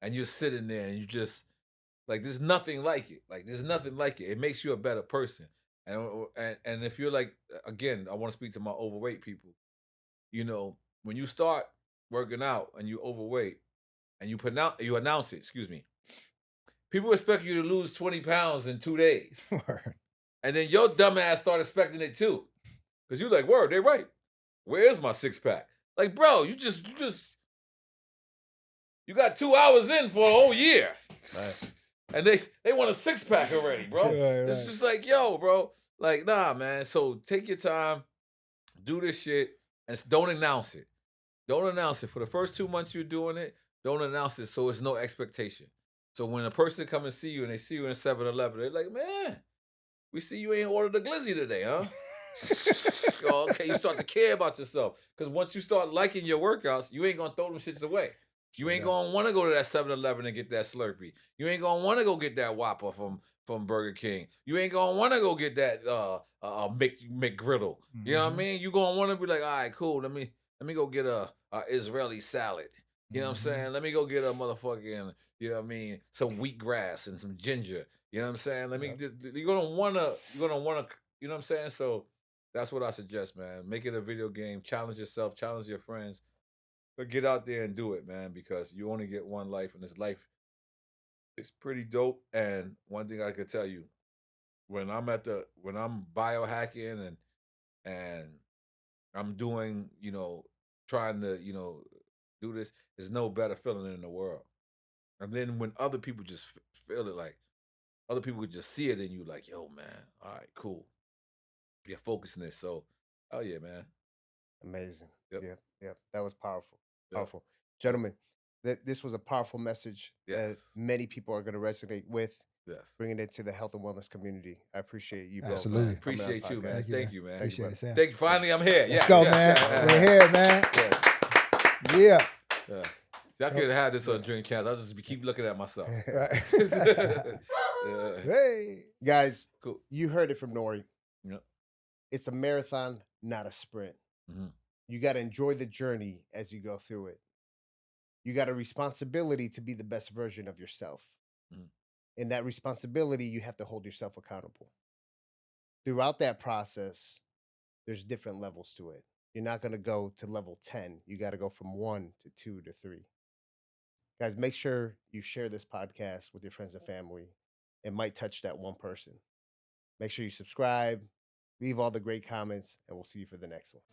and you're sitting there and you just like there's nothing like it. Like there's nothing like it. It makes you a better person. And if you're like, again, I want to speak to my overweight people. You know, when you start working out and you overweight and you announce it, excuse me, people expect you to lose 20 pounds in 2 days. And then your dumb ass start expecting it too. Because you're like, word, they're right. Where is my 6-pack? Like, bro, you got 2 hours in for a whole year. Right. And they want a 6-pack already, bro. Right. It's just like, yo, bro. Like, nah, man. So take your time, do this shit, and don't announce it. Don't announce it. For the first 2 months you're doing it, don't announce it so it's no expectation. So when a person come and see you and they see you in 7-Eleven, they're like, man, we see you ain't ordered a glizzy today, huh? Oh, okay, you start to care about yourself. Because once you start liking your workouts, you ain't going to throw them shits away. You ain't going to want to go to that 7-Eleven and get that Slurpee. You ain't going to want to go get that Whopper from Burger King. You ain't going to want to go get that McGriddle. You know what I mean? You going to want to be like, all right, cool, let me go get a Israeli salad. You know what I'm saying? Let me go get a motherfucking, you know what I mean, some wheatgrass and some ginger. You know what I'm saying? You're gonna wanna, you know what I'm saying? So that's what I suggest, man. Make it a video game, challenge yourself, challenge your friends, but get out there and do it, man, because you only get one life, and this life is pretty dope. And one thing I could tell you, when I'm biohacking and I'm doing, trying to, do this, there's no better feeling in the world. And then when other people just feel it, like other people could just see it in you, like, yo, man, all right, cool. You're focusing this. So, oh yeah, man. Amazing. Yep. That was powerful. Powerful. Gentlemen, this was a powerful message that many people are going to resonate with. Yes. Bringing it to the health and wellness community. I appreciate you both. Absolutely. Appreciate you, man. Thank you, man. Appreciate it, Sam. Thank you. Finally, I'm here. Let's go, man. We're here, man. Yeah. See, I could have had this on Drink Champs. I'll just keep looking at myself. Hey. Guys, cool. You heard it from N.O.R.E. Yep. It's a marathon, not a sprint. Mm-hmm. You got to enjoy the journey as you go through it. You got a responsibility to be the best version of yourself. Mm. In that responsibility, you have to hold yourself accountable. Throughout that process, there's different levels to it. You're not going to go to level 10. You got to go from 1 to 2 to 3. Guys, make sure you share this podcast with your friends and family. It might touch that one person. Make sure you subscribe, leave all the great comments, and we'll see you for the next one.